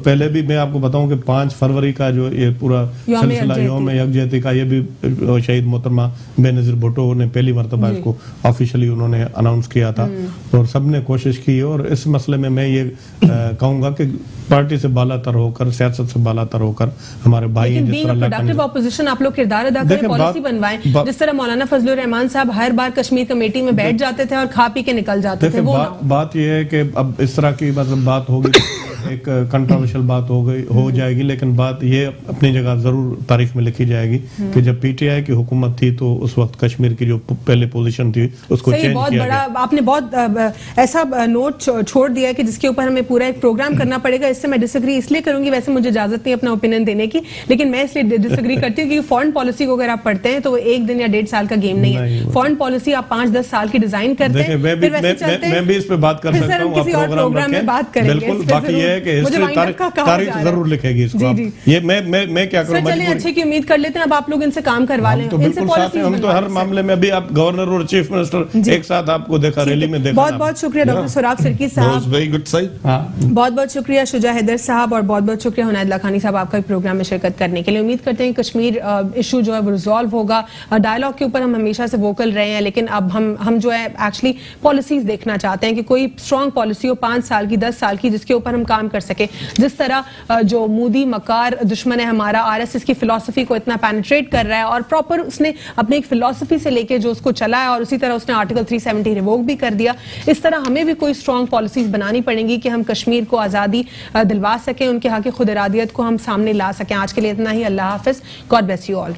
पहले भी मैं आपको बताऊं कि 5 फरवरी का जो ये पूरा सिलसिला यौम यकजहती का, ये भी शहीद मोहतरमा बेनजीर भुट्टो ने पहली मरतबा इसको ऑफिशियली उन्होंने अनाउंस किया था, और सबने कोशिश की। और इस मसले में मैं ये कहूंगा कि पार्टी से बालातर होकर, सियासत से बालातर होकर हमारे भाई जिस तरह ऑपोजिशन आप लोग किरदार अदा करें, पॉलिसी बनवाएं, जिस तरह मौलाना फजलुर रहमान साहब हर बार कश्मीर कमेटी में बैठ जाते थे और खा पी के निकल जाते थे। बात यह है कि अब इस तरह की मतलब बात होगी एक कंट्रोवर्शियल बात हो जाएगी, लेकिन बात ये अपनी जगह जरूर तारीख में लिखी जाएगी कि जब पीटीआई की हुकूमत थी तो उस वक्त कश्मीर की जो पहले पोजीशन थी उसको चेंज बहुत किया बड़ा गया। आपने बहुत ऐसा नोट छोड़ दिया है कि जिसके ऊपर हमें पूरा एक प्रोग्राम करना पड़ेगा। इससे मैं डिसएग्री इसलिए करूंगी, वैसे मुझे इजाजत नहीं अपना ओपिनियन देने की, लेकिन मैं इसलिए डिसएग्री करती हूँ क्योंकि फॉरेन पॉलिसी को अगर आप पढ़ते हैं तो वो 1 दिन या 1.5 साल का गेम नहीं है। फॉरेन पॉलिसी आप 5-10 साल की डिजाइन करते हैं। मैं भी इस पे बात कर सकता हूँ, किसी और प्रोग्राम में बात करेंगे। बिल्कुल, बाकी ये है कि हिस्ट्री तारीख जरूर लिखेगी इसको। ये मैं क्या करूँ, चलिए अच्छे की उम्मीद कर लेते हैं। अब आप लोग इनसे काम करवा लें, तो बिल्कुल साथ में हम तो हर मामले में भी आप गवर्नर और चीफ मिनिस्टर एक साथ आपको देखा, रैली में देखा। बहुत बहुत शुक्रिया डॉक्टर सुराग सिरकी साहब, वेरी गुड साइड। बहुत बहुत शुक्रिया शुजा हैदर साहब, और बहुत बहुत शुक्रिया हुनैद लाखानी साहब आपका प्रोग्राम में शिरकत करने के लिए। उम्मीद करते हैं कश्मीर इशू जो है वो रिजॉल्व होगा। डायलॉग के ऊपर हम हमेशा से वोकल रहे हैं, लेकिन अब हम जो है एक्चुअली पॉलिसीज देखना चाहते हैं कि कोई स्ट्रॉन्ग पॉलिसी हो 5 साल की 10 साल की जिसके ऊपर हम काम कर सके। जिस तरह जो मोदी मकार दुश्मन है हमारा, आरएसएस की फिलॉसफी को इतना पेनिट्रेट कर रहा है और प्रॉपर उसने अपनी एक फिलॉसफी से लेके जो उसको चला है, और उसी तरह उसने आर्टिकल 370 रिवोक भी कर दिया। इस तरह हमें भी कोई स्ट्रॉन्ग पॉलिसीज बनानी पड़ेंगी कि हम कश्मीर को आजादी दिलवा सकें, उनके हक खुद इरादियत को हम सामने ला सकें। आज के लिए इतना ही। अल्लाह हाफिज। God bless you all.